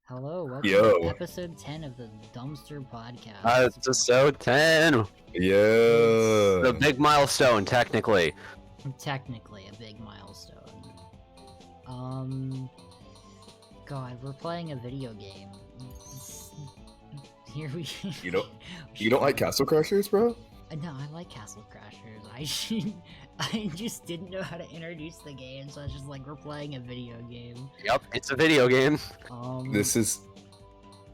Hello, welcome Yo. to episode 10 of the Dumpster Podcast. It's episode 10. Yeah. The big milestone, technically. Technically a big milestone. God, we're playing a video game. Here we You don't like Castle Crashers, bro? No, I like Castle Crashers. I just didn't know how to introduce the game, so I was just like, we're playing a video game. Yep, it's a video game. This is...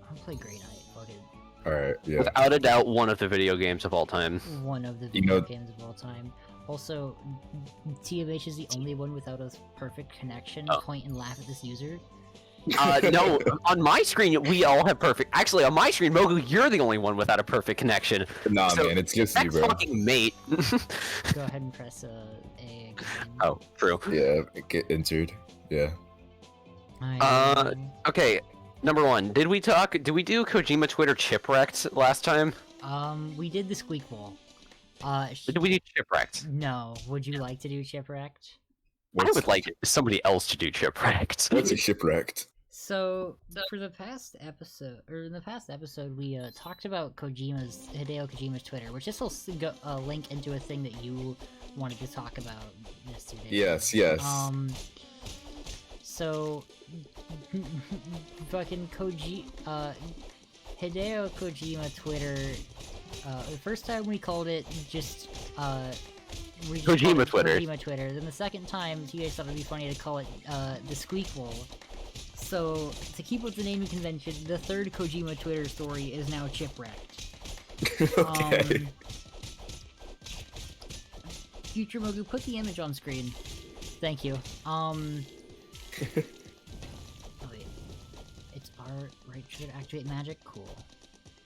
I'll play Grey Knight, fuck it. Alright, yeah. Without a doubt, one of the video games of all time. One of the You video know- games of all time. Also, TMH is the only one without a perfect connection. Oh. Point and laugh at this user. No, on my screen, we all have perfect... Actually, on my screen, Mogu, you're the only one without a perfect connection. Nah, So, man, it's just you, That's bro. fucking mate. Go ahead and press A again. Oh, true. Yeah, get entered. Yeah. Okay, number one, did we do Kojima Twitter Chipwrecked last time? We did the squeak ball. Did we do Chipwrecked? No. Would you like to do Chipwrecked? I would like somebody else to do Chipwrecked. What's a shipwrecked? So, for the past episode, we talked about Hideo Kojima's Twitter, which this will link into a thing that you wanted to talk about yesterday. Yes, yes. So, fucking Hideo Kojima Twitter, the first time we called it just, Kojima Twitter. Kojima Twitter. Then the second time, you guys thought it'd be funny to call it, the Squeak Bowl. So, to keep with the naming convention, the third Kojima Twitter story is now Chipwrecked. Okay. Future Mogu, put the image on screen. Thank you. Oh wait. It's R, right trigger to activate magic? Cool.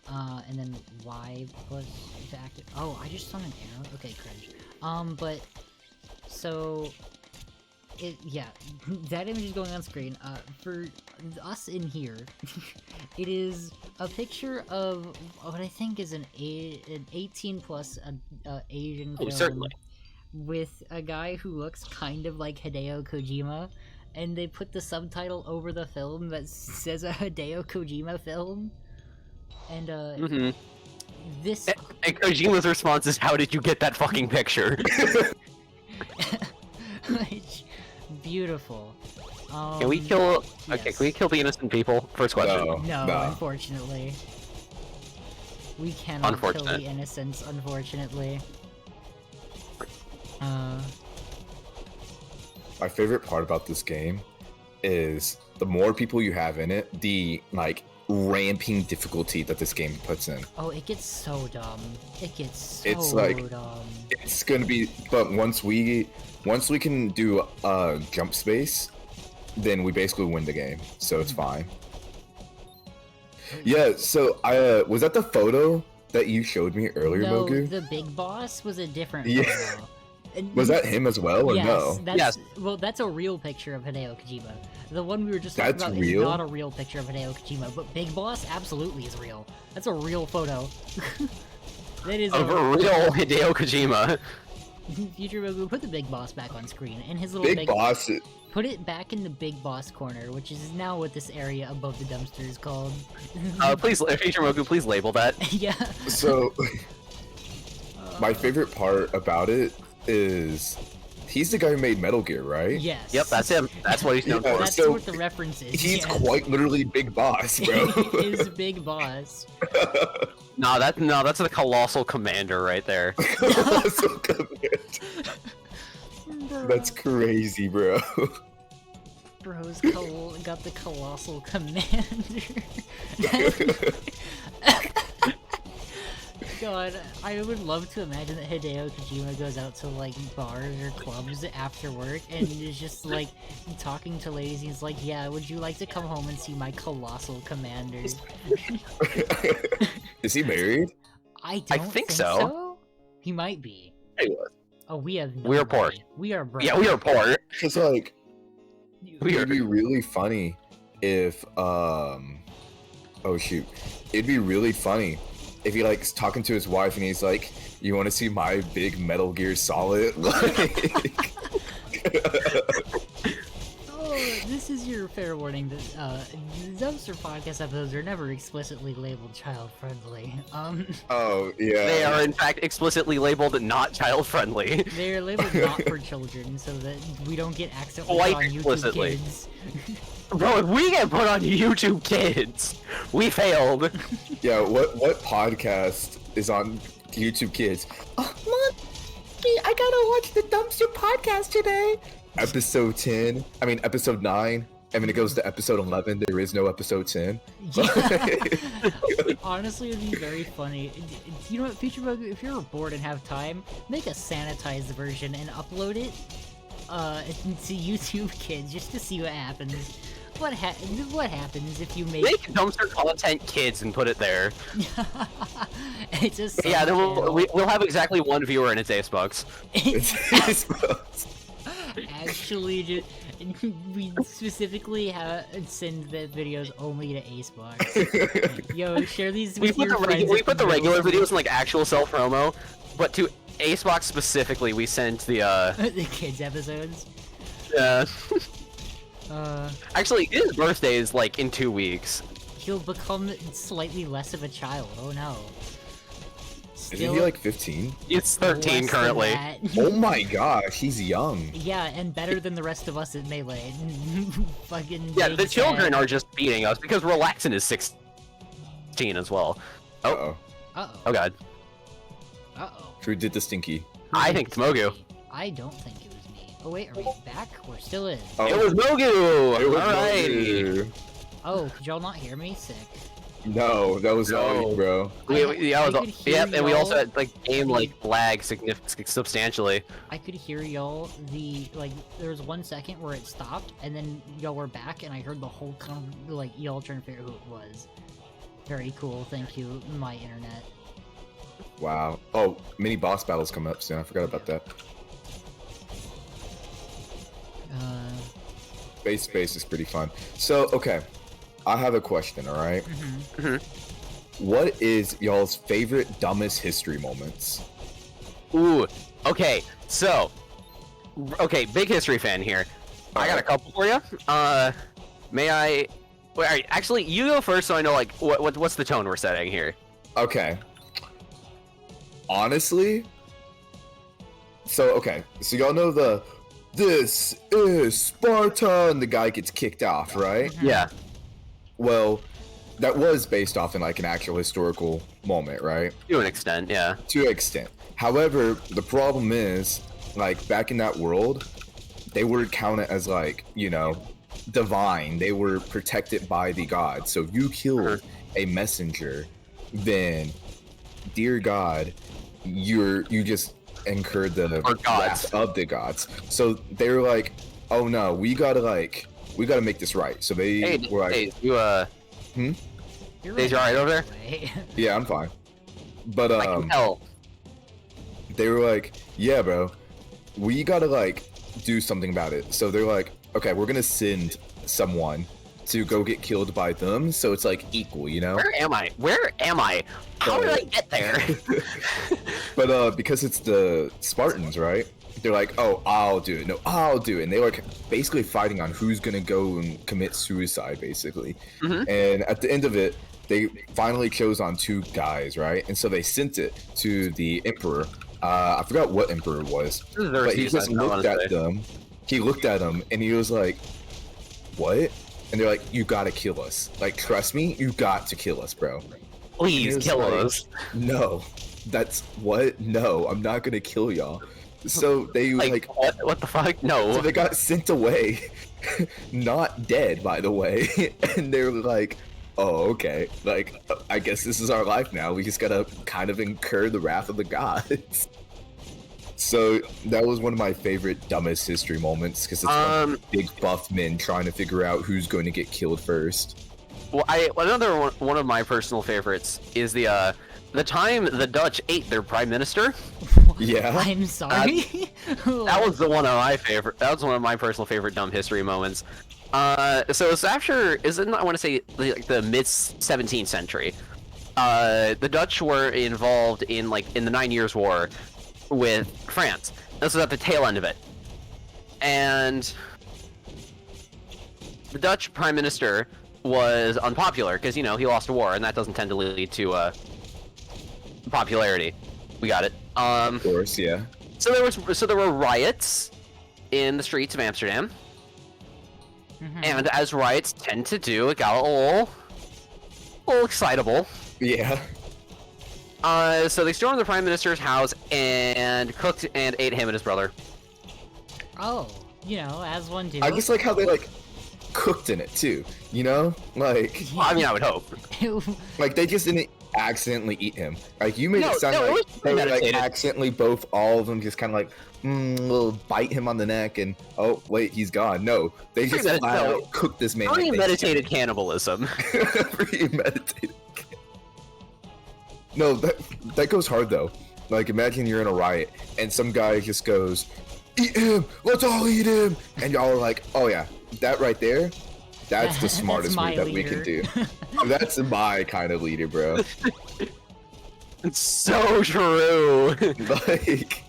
And then Y plus to activate. Oh, I just saw an arrow? Okay, cringe. But, so... yeah, that image is going on screen. For us in here, it is a picture of what I think is an 18 plus Asian film. Certainly. With a guy who looks kind of like Hideo Kojima, and they put the subtitle over the film that says a Hideo Kojima film. And, this... And Kojima's response is, how did you get that fucking picture? Which... Beautiful. Can we kill... Okay, yes. can we kill the innocent people? First question. No, Nah. unfortunately. We cannot kill the innocents, unfortunately. My favorite part about this game is the more people you have in it, the, like, ramping difficulty that this game puts in. Oh, it gets so dumb. It gets so It's like- dumb. It's gonna be... But once we can do jump space, then we basically win the game, so it's fine. Yeah, so I was that the photo that you showed me earlier, No, Mogu? the big boss was a different Yeah. photo. And Was that him as well, or yes, no? That's, Yes. Well, that's a real picture of Hideo Kojima. The one we were just talking That's about real? is not a real picture of Hideo Kojima, but Big Boss absolutely is real. That's a real photo. That is Of a real Hideo Kojima. Future Mogu, put the Big Boss back on screen, and his little Big Boss. Put it back in the Big Boss corner, which is now what this area above the dumpster is called. Please, Future Mogu, please label that. Yeah. So, my favorite part about it is he's the guy who made Metal Gear, right? Yes. Yep, that's him. That's what he's known Yeah, for. That's So, what the reference is. He's yes. quite literally Big Boss, bro. He is Big Boss. No, that's the Colossal Commander right there. Colossal Command. That's crazy, bro. Bro's got the Colossal Commander. God, I would love to imagine that Hideo Kojima goes out to, like, bars or clubs after work and is just, like, talking to ladies. He's like, yeah, would you like to come home and see my Colossal Commander? Is he married? I don't think so. He might be. He was. Oh, we have no We are poor. way. We are broke. Yeah, we are poor. It's like, We are. it'd be really funny if, oh shoot. It'd be really funny if he, like, is talking to his wife and he's like, you want to see my big Metal Gear Solid? Like... Oh, this is your fair warning that dumpster podcast episodes are never explicitly labeled child friendly. Oh yeah. They are in fact explicitly labeled not child friendly. They're labeled not for children, so that we don't get accidentally Quite put on YouTube explicitly. Kids. Bro, if we get put on YouTube Kids, we failed. Yeah. What podcast is on YouTube Kids? Oh, Mom, I gotta watch the dumpster podcast today. Episode 10. I mean, episode 9. And when it goes to episode 11, there is no episode 10. Yeah. Honestly, it'd be very funny. You know what, Future Mogu, if you're bored and have time, make a sanitized version and upload it to YouTube Kids just to see what happens. What happens if you Make dumpster content kids and put it there. It's just Yeah, then we'll have exactly one viewer and it's Acebucks. Actually, just, we specifically send the videos only to Acebox. Yo, share these with your friends. We put the regular videos in like actual self promo, but to Acebox specifically, we sent the the kids episodes. Yeah. Actually, his birthday is like in 2 weeks. He'll become slightly less of a child. Oh no. Isn't he like 15? He's 13 currently. Oh my gosh, he's young. Yeah, and better than the rest of us at Melee. Fucking Yeah, big the children sad. are just beating us because Relaxin is 16 as well. Oh, Uh-oh. Uh-oh. oh god. Uh-oh. Who did the stinky? I think it's Mogu. I don't think it was me. Oh wait, are we back? We're still in. Oh, It was Mogu! it was Alrighty. Mogu. Oh, could y'all not hear me? Sick. No, that was No. Augie, bro. Yeah, and we y'all- also had like game like lag substantially. I could hear y'all, there was 1 second where it stopped, and then y'all were back, and I heard the whole y'all trying to figure out who it was. Very cool, thank you, my internet. Wow. Oh, mini boss battles come up soon. I forgot about that. Space is pretty fun. So, okay. I have a question, alright? What is y'all's favorite dumbest history moments? Ooh, okay, so, big history fan here. I got a couple for you. May I? Wait, alright, actually, you go first, so I know like what's the tone we're setting here. Okay. Honestly, so y'all know this is Sparta, and the guy gets kicked off, right? Yeah. Well, that was based off in like an actual historical moment, right? To an extent, yeah. To an extent. However, the problem is, like, back in that world, they were counted as, like, you know, divine. They were protected by the gods. So if you killed a messenger, then, dear God, you just incurred the wrath of the gods. So they were like, oh no, we gotta make this right. So they were like, Daze, you Daze, you alright over there? yeah, I'm fine. But I can tell. they were like, yeah, bro, we gotta like do something about it. So they're like, okay, we're gonna send someone to go get killed by them, so it's like equal, you know? Where am I? How did I get there? But because it's the Spartans, right? They're like, oh, I'll do it. No, I'll do it. And they were like basically fighting on who's gonna go and commit suicide, basically. And at the end of it, they finally chose on 2 guys, right? And so they sent it to the emperor. I forgot what emperor it was, but he just looked at them. He looked at them and he was like, what? And they're like, you gotta kill us. Like, trust me, you got to kill us, bro. Please kill like, us. No, that's what? No, I'm not gonna kill y'all. So they like what the fuck? No. So they got sent away, not dead, by the way. And they were like, oh, okay. Like, I guess this is our life now. We just gotta kind of incur the wrath of the gods. So that was one of my favorite dumbest history moments because it's big buff men trying to figure out who's going to get killed first. Well, another one of my personal favorites is the time the Dutch ate their prime minister. Yeah. I'm sorry. That was one of my personal favorite dumb history moments. So it's after, I want to say like the mid 17th century. The Dutch were involved in the 9 Years' War with France. This was at the tail end of it, and the Dutch Prime Minister was unpopular because, you know, he lost a war, and that doesn't tend to lead to popularity. We got it. Of course, yeah. So there were riots in the streets of Amsterdam, and as riots tend to do, it got a little excitable. Yeah. So they stormed the Prime Minister's house and cooked and ate him and his brother. Oh, you know, as one do. I just like how they like cooked in it too. You know, like Well, I mean, I would hope. like they just didn't accidentally eat him. Like you made No, it sound no, it like was they were like premeditated. accidentally both all of them just kind of like will bite him on the neck and oh wait he's gone. No, they just flat out cooked this man. Premeditated cannibalism. Premeditated. No, that goes hard though. Like imagine you're in a riot and some guy just goes, "Eat him! Let's all eat him!" And y'all are like, "Oh yeah, that right there, that's the smartest my move that we can do. That's my kind of leader, bro." It's so true. Like,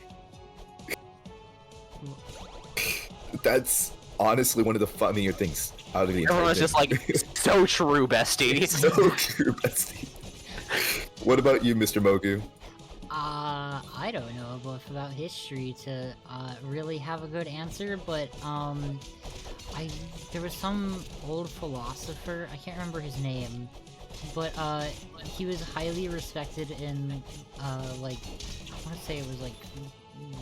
that's honestly one of the funnier things out of the entire Everyone's just like, so true, bestie. so true, bestie. What about you, Mr. Mogu? I don't know about history to really have a good answer, but there was some old philosopher, I can't remember his name, but he was highly respected in like, I want to say it was like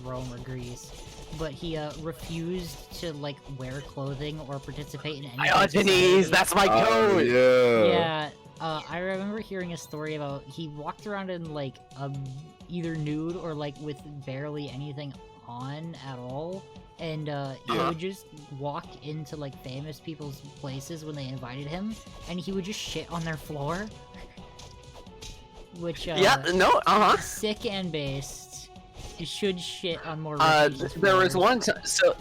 Rome or Greece, but he refused to like wear clothing or participate in any Diogenes, that's my code. Yeah. Yeah, I remember hearing a story about he walked around in like either nude or like with barely anything on at all, and he would just walk into like famous people's places when they invited him, and he would just shit on their floor. Which sick and based. You should shit on more. There was one time. So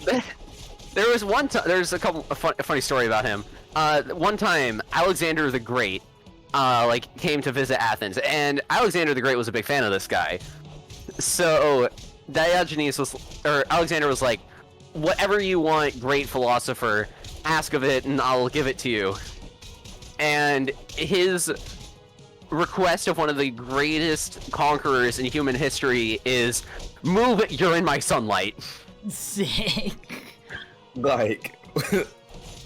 there was one time. There's a funny story about him. One time, Alexander the Great, like came to visit Athens, and Alexander the Great was a big fan of this guy. So Alexander was like, "Whatever you want, great philosopher, ask of it, and I'll give it to you." And his request of one of the greatest conquerors in human history is, "Move, you're in my sunlight." Sick. Like,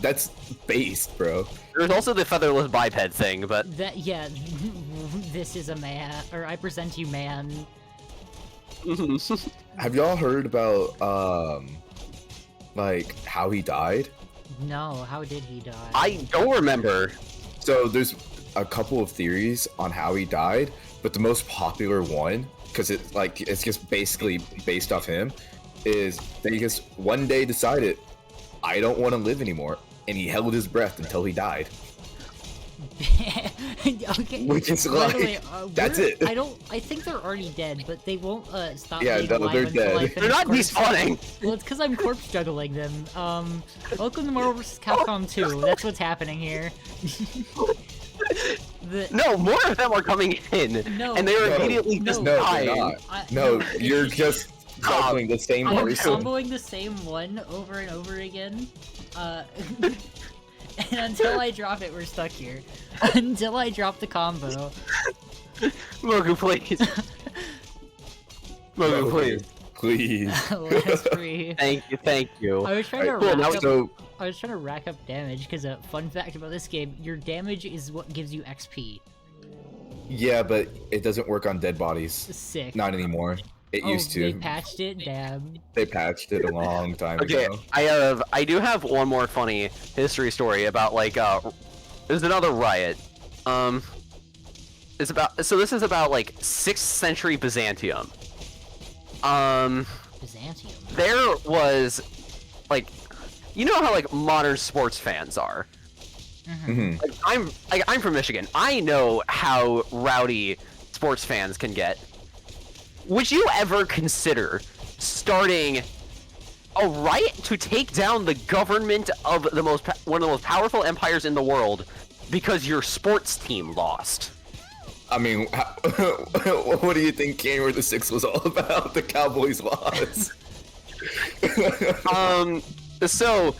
that's based, bro. There's also the featherless biped thing, but Yeah, this is a man, or I present you man. Have y'all heard about like how he died? No, how did he die? I don't remember. So there's a couple of theories on how he died, but the most popular one, because it's just basically based off him, is that he just one day decided, I don't want to live anymore, and he held his breath until he died. Okay. Which is By the like, way, that's it. I think they're already dead, but they won't stop Yeah, being no, alive they're until I dead. finish They're not corpse- despawning. Well, it's because I'm corpse juggling them. Welcome to Marvel vs. Capcom 2. That's what's happening here. No, more of them are coming in, No. and they are No. immediately just No, they're dying. not. No, you're just juggling the same I'm person. comboing the same one over and over again. And until I drop it, we're stuck here. Until I drop the combo. Mogu, please. Mogu, please. Please. Let us breathe. Thank you. I was trying to Alright, cool, rack now up. so I was trying to rack up damage because a fun fact about this game: your damage is what gives you XP. yeah, but it doesn't work on dead bodies. Sick. Not anymore. It used to. They patched it. Damn. They patched it a long time Okay, ago. I do have one more funny history story about like there's another riot. This is about like 6th century Byzantium. Byzantium. There was like, you know how like modern sports fans are. Mhm. Like, I'm from Michigan. I know how rowdy sports fans can get. Would you ever consider starting a riot to take down the government of one of the most powerful empires in the world because your sports team lost? I mean, what do you think January the 6th was all about? The Cowboys lost. So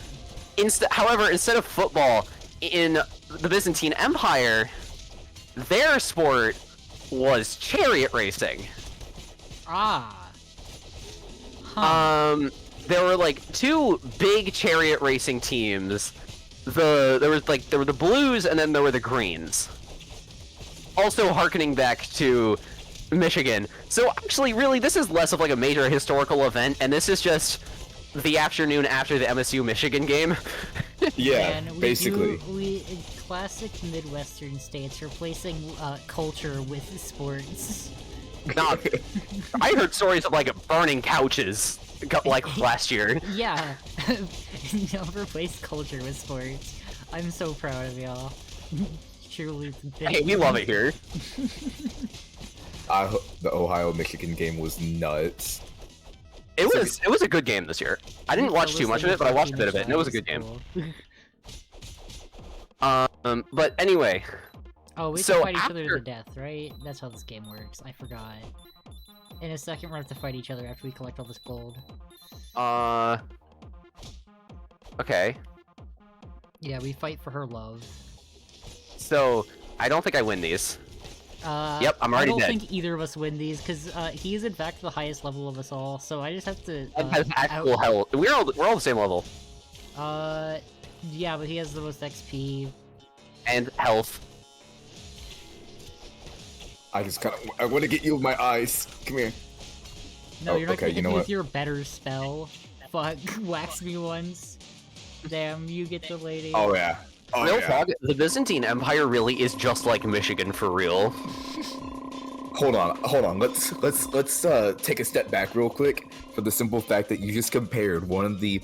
However, instead of football, in the Byzantine Empire, their sport was chariot racing. Ah. Huh. There were like two big chariot racing teams. There were the blues and then there were the greens. Also harkening back to Michigan. So actually, really, this is less of like a major historical event, and this is just the afternoon after the MSU Michigan game. Yeah, Man, basically. We classic Midwestern states replacing culture with sports. Nah, I heard stories of like burning couches like last year. Yeah, y'all replace culture with sports. I'm so proud of y'all. Truly. Hey, we love it here. The Ohio-Michigan game was nuts. It was a good game this year. I didn't watch too much of it, but I watched a bit of it, and it was a good game. Cool. But anyway. Oh, we have to fight each other to the death, right? That's how this game works. I forgot. In a second, we're gonna have to fight each other after we collect all this gold. Okay. Yeah, we fight for her love. So, I don't think I win these. Yep, I'm already dead. I don't think either of us win these, because he is in fact the highest level of us all, so I just have to... I have actual health. We're all the same level. Yeah, but he has the most XP. And health. I want to get you with my eyes. Come here. No, you're not okay, gonna you know get me what? with your better spell. Fuck, wax me once. Damn, you get the lady. Oh yeah. Oh, Real yeah. talk, the Byzantine Empire really is just like Michigan for real. Hold on. Let's take a step back real quick for the simple fact that you just compared one of the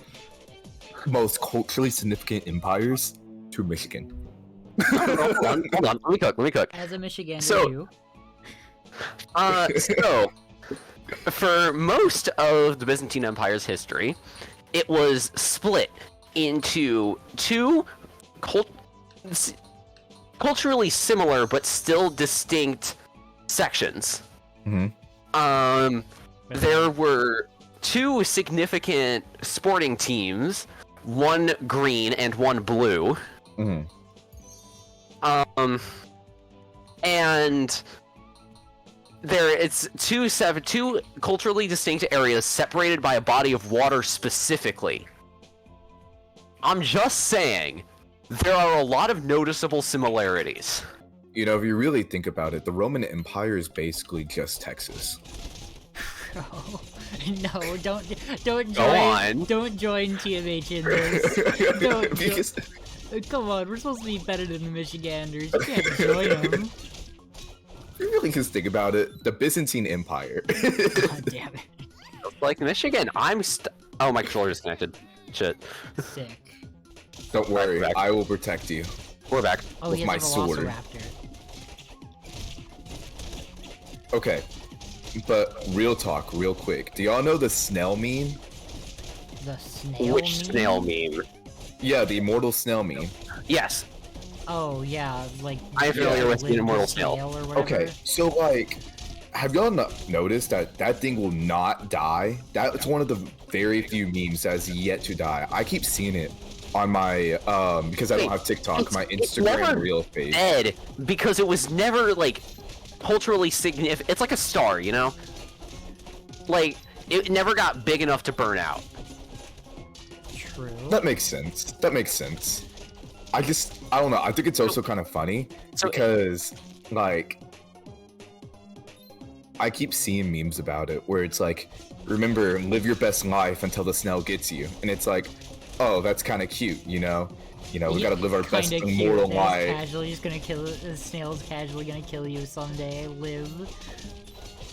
most culturally significant empires to Michigan. Hold on. Let me cook. As a Michigander, So- you. So, for most of the Byzantine Empire's history, it was split into two culturally similar but still distinct sections. Mm-hmm. There were two significant sporting teams, one green and one blue. Mm-hmm. And it's two culturally distinct areas separated by a body of water specifically. I'm just saying, there are a lot of noticeable similarities. You know, if you really think about it, the Roman Empire is basically just Texas. Oh, no, don't join. Go on. Don't join TMH in this. Don't. Because- Come on, we're supposed to be better than the Michiganders. You can't join them. If you really just think about it, the Byzantine Empire. God damn it. Like Michigan, oh, my controller disconnected. Shit. Sick. Don't worry, Back. I will protect you. We're back. Oh, With he my has a sword. Velociraptor. Okay, but real talk, real quick. Do y'all know the snail meme? The snail Which meme? snail meme? Yeah, the immortal snail meme. Yes. Oh, yeah, like... I'm familiar with the Live immortal snail snail. or whatever. Okay, so like, have y'all not noticed that that thing will not die? That's one of the very few memes that has yet to die. I keep seeing it on my because I don't have TikTok, my it's Instagram never reel page. Dead because it was never like culturally significant. It's like a star, you know? Like it never got big enough to burn out. True. That makes sense. That makes sense. I don't know. I think it's also kind of funny So- because, like, I keep seeing memes about it where it's like, remember, live your best life until the snail gets you. And it's like, oh, that's kind of cute, you know? You know, we gotta live our best Kinda immortal cute. life. Casually just gonna kill the snail's casually gonna kill you someday. Live.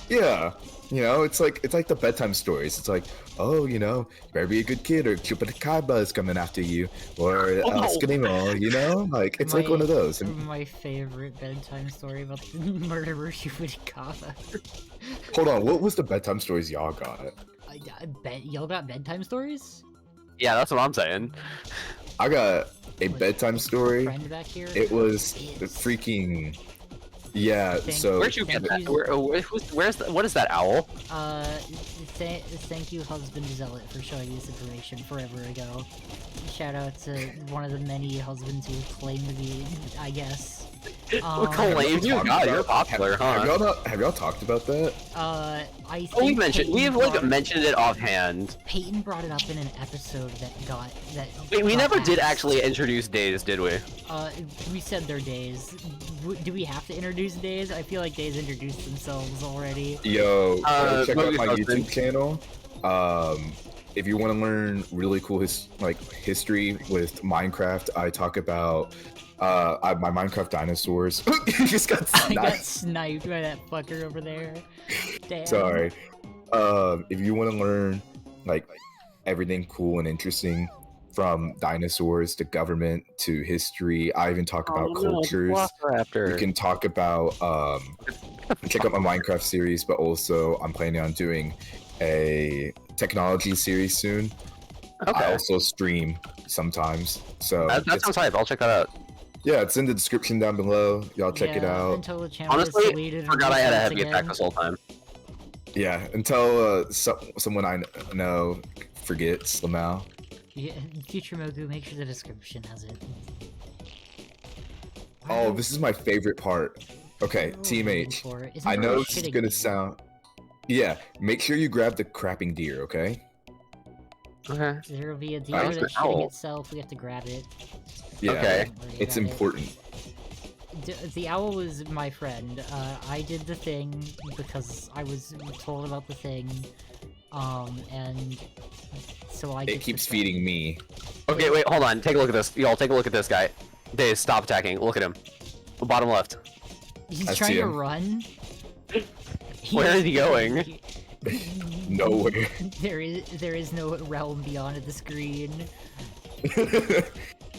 Yeah. You know, it's like the bedtime stories. It's like, oh, you know, you better be a good kid or Chupacabra is coming after you. Or Escanimo, you know? Like, it's like one of those. And My favorite bedtime story about the murderer Chupacabra. hold on, what was the bedtime stories y'all got? Y'all got bedtime stories? Yeah, that's what I'm saying. I got a bedtime story. Friend back here? It was freaking Yeah, Thank- so Where'd you get Thank that? you. Where's the, what is that owl? Thank you, husband Zealot, for showing me this information forever ago. Shout out to one of the many husbands who claim to be, I guess. Claim you? talked God, about- you're popular, have y'all talked about that? I think Oh, we mentioned Peyton like brought- mentioned it offhand. Peyton brought it up in an episode that got that. Wait, we got never did asked. actually introduce Daze, did we? We said their days. Do we have to introduce days? I feel like days introduced themselves already. Yo, go check out Mogu's my husband. YouTube channel. If you want to learn really cool history with Minecraft, I talk about my Minecraft dinosaurs. You just got I got sniped. sniped by that fucker over there. Damn. Sorry. If you want to learn like everything cool and interesting from dinosaurs to government to history, I even talk about cultures. You can talk about check out my Minecraft series, but also I'm planning on doing a technology series soon. I Okay. also stream sometimes, so That it's- sounds hype. I'll check that out. yeah, it's in the description down below. Y'all check it Yeah, out. Until the channel is Honestly, deleted and forgot I had a restarts heavy attack again. this whole time. Yeah, until someone I know forgets Lamau. Yeah, future Mogu, make sure the description has it. Oh, this is my favorite part. Okay, TMH. I know this is gonna sound. Yeah, make sure you grab the crapping deer, okay? Okay. There will be a deer Where's that's the shitting owl? itself. We have to grab it. Yeah, Okay. Don't worry it's about it. important. The owl was my friend. I did the thing because I was told about the thing. And so I. It get keeps to- feeding me. Okay, wait, hold on. Take a look at this. Y'all, take a look at this guy. Daze, stop attacking. Look at him. Bottom left. He's I trying see to him. run. Where is he going? Nowhere. There is no realm beyond the screen.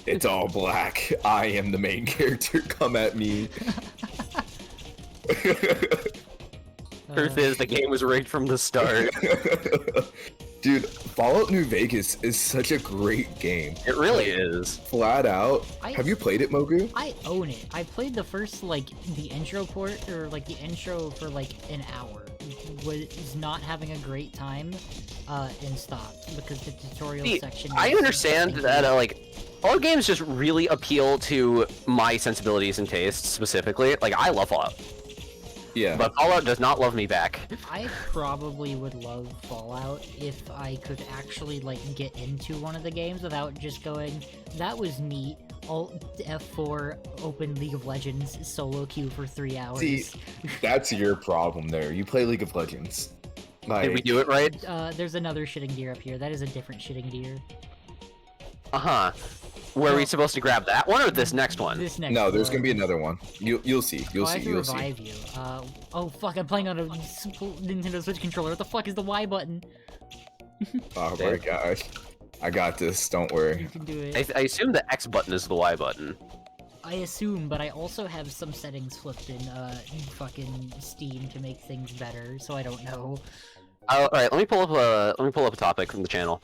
It's all black. I am the main character. Come at me. Truth is, the game was rigged from the start. Dude, Fallout New Vegas is such a great game. It really is. Flat out. Have you played it, Mogu? I own it. I played the first, like, the intro port, or, like, the intro for, like, an hour. Was not having a great time, and stopped, because the tutorial See, section I was understand janky. that, like, all games just really appeal to my sensibilities and tastes, specifically. Like, I love Fallout, Yeah. but Fallout does not love me back. I probably would love Fallout if I could actually, like, get into one of the games without just going, that was neat, Alt F4, open League of Legends, solo queue for 3 hours. See, that's your problem there. You play League of Legends. Like, Did we do it right? There's another shitting deer up here. That is a different shitting deer. Uh-huh. Were we Well- supposed to grab that one or this next one? This next no, there's one. gonna be another one. You'll see. You'll Oh, I see. have to You'll see. revive you. Oh fuck, I'm playing on a simple Nintendo Switch controller. What the fuck is the Y button? Oh my Dave? gosh. I got this. Don't You worry. can do it. I assume the X button is the Y button. I assume, but I also have some settings flipped in fucking Steam to make things better, so I don't know. All right, let me pull up a topic from the channel.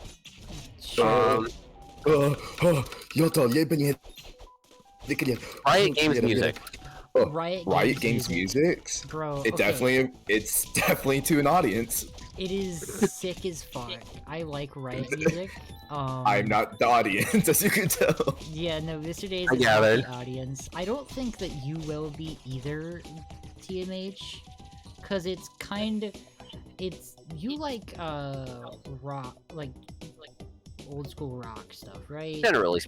Sure. Riot Games music. Riot Games Music. Bro, It's definitely to an audience. It is sick as fuck. I like Riot Music. I'm not the audience, as you can tell. Yeah, no, Mr.Daze I is not gathered. the audience. I don't think that you will be either, TMH, because it's kind of, you like, rock, like old school rock stuff, right? Generally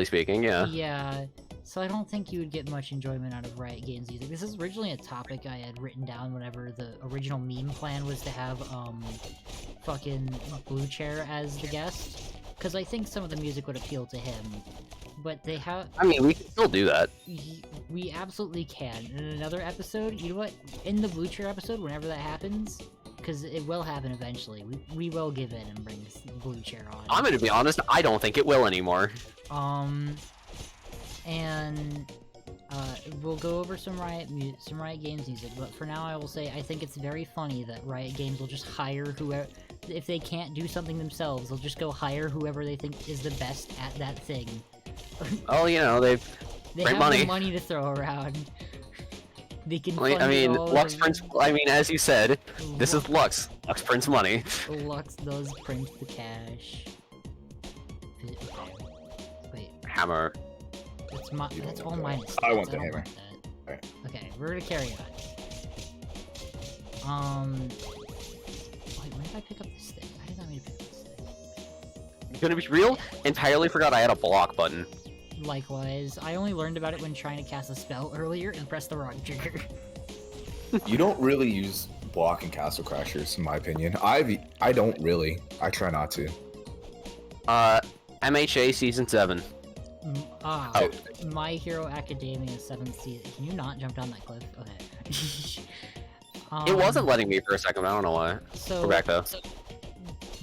speaking, yeah. Yeah, so I don't think you would get much enjoyment out of Riot Games music. This is originally a topic I had written down whenever the original meme plan was to have, fucking Blue Chair as the guest. Because I think some of the music would appeal to him. But they have... I mean, we can still do that. We absolutely can. In another episode, you know what? In the Blue Chair episode, whenever that happens, because it will happen eventually, we will give in and bring Blue Chair on. I'm gonna be honest, I don't think it will anymore. And we'll go over some Riot Games music, but for now I will say I think it's very funny that Riot Games will just hire whoever, if they can't do something themselves, they'll just go hire whoever they think is the best at that thing. Oh, you know, They Great have money. the money to throw around. They can I fund mean, all Lux of- prints. I mean, as you said, this is Lux. Lux prints money. Lux does print the cash. Okay. Wait, Hammer. that's all minus. I want the don't hammer. want that. Alright. Okay, we're gonna carry on. Wait, when did I pick up this thing? I did not mean to pick up this thing. Gonna be real? Entirely forgot I had a block button. Likewise, I only learned about it when trying to cast a spell earlier and pressed the wrong trigger. You don't really use block and Castle Crashers, in my opinion. I don't really. I try not to. MHA Season 7. Oh. My Hero Academia 7th season. Can you not jump down that cliff? Okay. It wasn't letting me for a second, I don't know why. So, We're back though.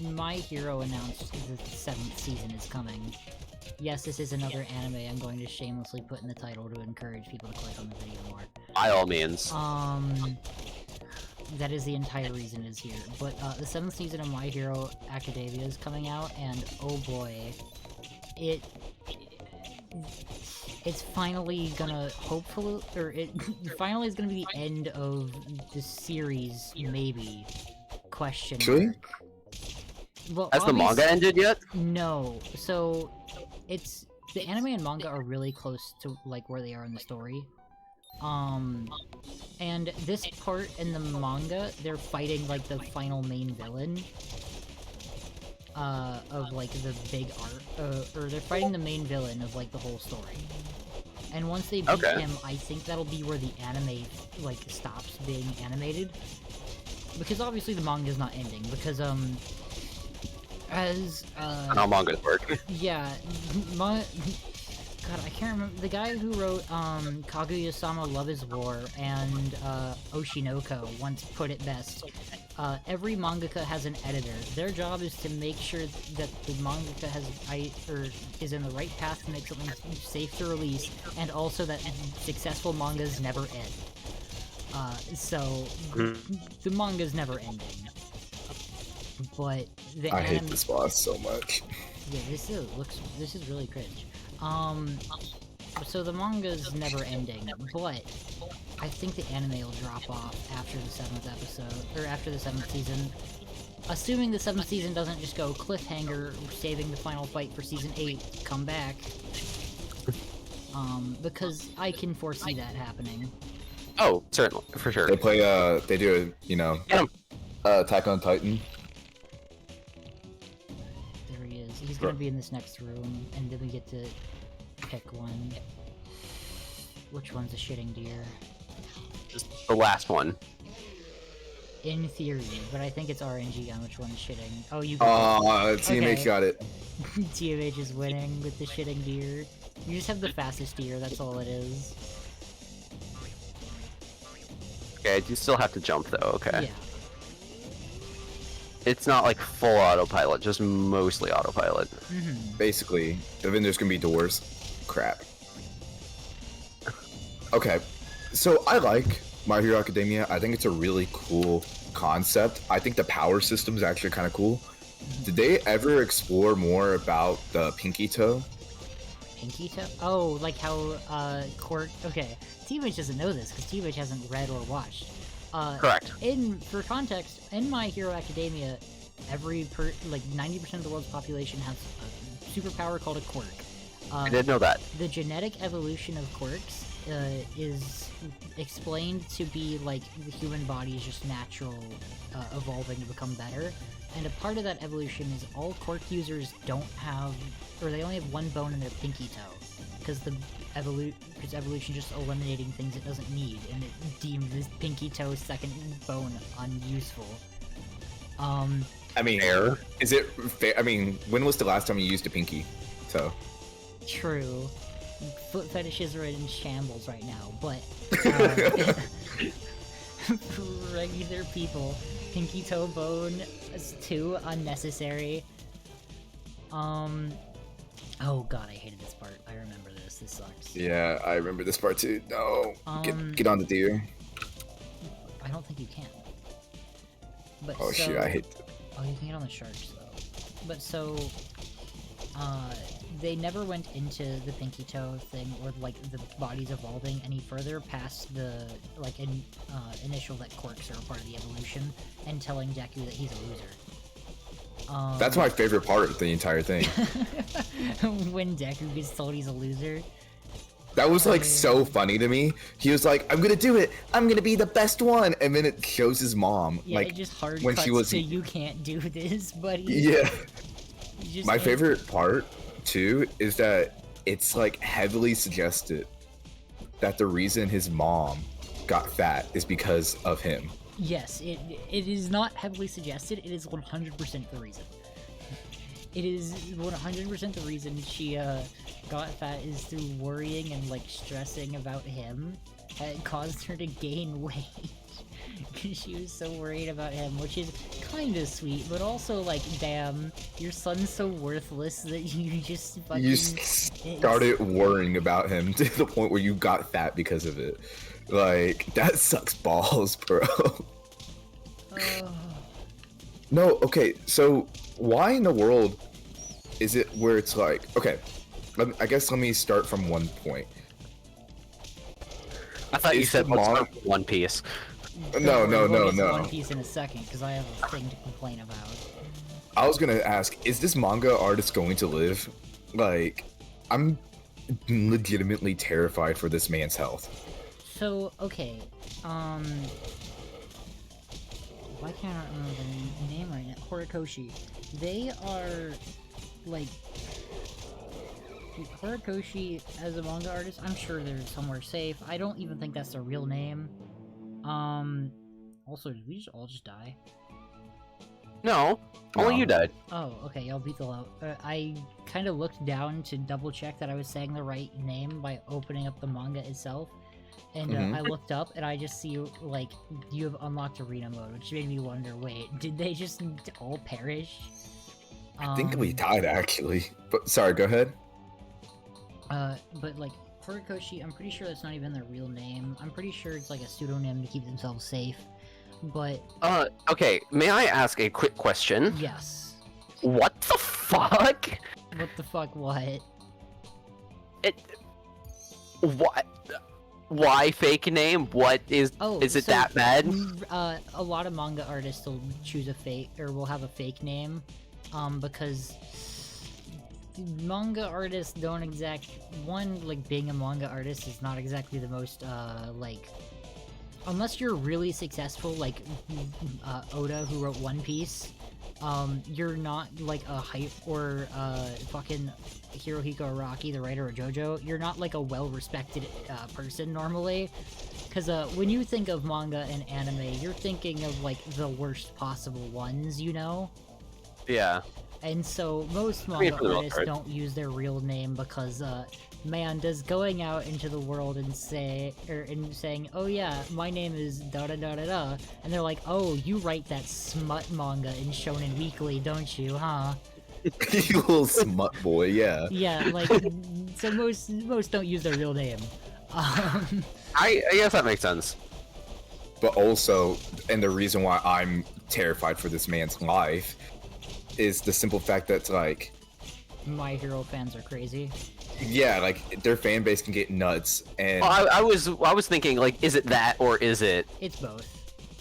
My Hero announced the 7th season is coming. Yes, this is another anime I'm going to shamelessly put in the title to encourage people to click on the video more. By all means. That is the entire reason it's here. But the 7th season of My Hero Academia is coming out, and oh boy, it's finally gonna hopefully, or it finally is gonna be the end of the series, maybe. Question Actually? mark. Well, Has the manga ended yet? No. So, it's the anime and manga are really close to like where they are in the story. And this part in the manga, they're fighting like the final main villain. Of like the big arc, or they're fighting the main villain of like the whole story. And once they beat him, I think that'll be where the anime like stops being animated. Because obviously the manga's not ending, because How mangas work. yeah, God, I can't remember. The guy who wrote, Kaguya-sama Love is War and, Oshinoko once put it best. Every mangaka has an editor. Their job is to make sure that the mangaka is in the right path to make something safe to release, and also that successful mangas never end. So, the manga's never ending. But the I hate this boss so much. Yeah, this is really cringe. So the manga's never ending, but I think the anime will drop off after the 7th episode, or after the 7th season. Assuming the 7th season doesn't just go cliffhanger, saving the final fight for season 8, come back. Because I can foresee that happening. Oh, certainly, for sure. They play, they do, you know, Attack on Titan. There he is. He's gonna be in this next room, and then we get to pick one. Which one's a shitting deer? Just the last one. In theory, but I think it's RNG on which one's shitting. Oh, you TMH Okay. got it. TMH is winning with the shitting deer. You just have the fastest deer, that's all it is. Okay, I do still have to jump though, okay. Yeah. It's not like full autopilot, just mostly autopilot. Basically, then there's gonna be doors. Crap. Okay, so I like My Hero Academia. I think it's a really cool concept. I think the power system is actually kind of cool. Did they ever explore more about the pinky toe? Pinky toe? Oh, like how, Quirk... Okay, TMH doesn't know this, because TMH hasn't read or watched. Correct. For context, in My Hero Academia, like 90% of the world's population has a superpower called a quirk. I did know that. The genetic evolution of quirks is explained to be like the human body is just natural evolving to become better. And a part of that evolution is all quirk users don't have, or they only have one bone in their pinky toe. Because evolution just eliminating things it doesn't need, and it deemed this pinky toe second bone unuseful. I mean, Fair. is it fair? I mean, when was the last time you used a pinky toe? True. Foot fetishes are in shambles right now, but for regular people, pinky toe bone is too unnecessary. Oh god, I hated this part. I remember this. This sucks. Yeah, I remember this part too. No, get on the deer. I don't think you can. But Oh shit, I hate. Oh, you can get on the sharks though. But so, they never went into the pinky toe thing or like the bodies evolving any further past the like initial that quirks are a part of the evolution and telling Deku that he's a loser. That's my favorite part of the entire thing. When Deku gets told he's a loser. That was like so funny to me. He was like, "I'm gonna do it. I'm gonna be the best one," and then it shows his mom. Yeah, like it just hard when cuts she was. to you can't do this, buddy. Yeah. Just My like- favorite part too is that it's like heavily suggested that the reason his mom got fat is because of him. Yes, it is not heavily suggested. It is 100% the reason. It is 100% the reason she got fat is through worrying and like stressing about him. It caused her to gain weight because she was so worried about him, which is kind of sweet, but also like, damn, your son's so worthless that you just fucking. You started worrying about him to the point where you got fat because of it. Like that sucks balls, bro. No, okay, so why in the world is it where it's like, okay, I guess let me start from one point. I thought you Is said the manga- One Piece. No, We'll get to no. One Piece in a second because I have a thing to complain about. I was gonna ask, is this manga artist going to live? Like, I'm legitimately terrified for this man's health. So, okay, why can't I remember the name right now? Horikoshi. They are, like, Horikoshi as a manga artist, I'm sure they're somewhere safe. I don't even think that's their real name. Also, did we all just die? No, only No. you died. Oh, okay, y'all beat the low. I kind of looked down to double check that I was saying the right name by opening up the manga itself. And Mhm. I looked up and I just see, like, you have unlocked arena mode, which made me wonder, wait, did they just all perish? I think we died actually. But sorry, go ahead. But like, Horikoshi, I'm pretty sure that's not even their real name. I'm pretty sure it's like a pseudonym to keep themselves safe. But, Okay, may I ask a quick question? yes. What the fuck? What the fuck, what? What? Why fake name? What is Oh, it so, that bad? A lot of manga artists will choose a fake, or will have a fake name, because manga artists don't like, being a manga artist is not exactly the most, like, unless you're really successful, like, Oda, who wrote One Piece, you're not, like, a hype, or, fucking Hirohiko Araki, the writer of JoJo, you're not, like, a well-respected, person, normally. Because, when you think of manga and anime, you're thinking of, like, the worst possible ones, you know? Yeah. And so, most I mean, manga for the most artists part. don't use their real name because, man, does going out into the world and saying, oh yeah, my name is da-da-da-da-da, and they're like, oh, you write that smut manga in Shonen Weekly, don't you, huh? You little smut boy, yeah. Yeah, like, so most don't use their real name. I guess that makes sense. But also, and the reason why I'm terrified for this man's life is the simple fact that, like, My Hero fans are crazy. yeah, like, their fan base can get nuts, and Well, I was thinking, like, is it that or is it? It's both.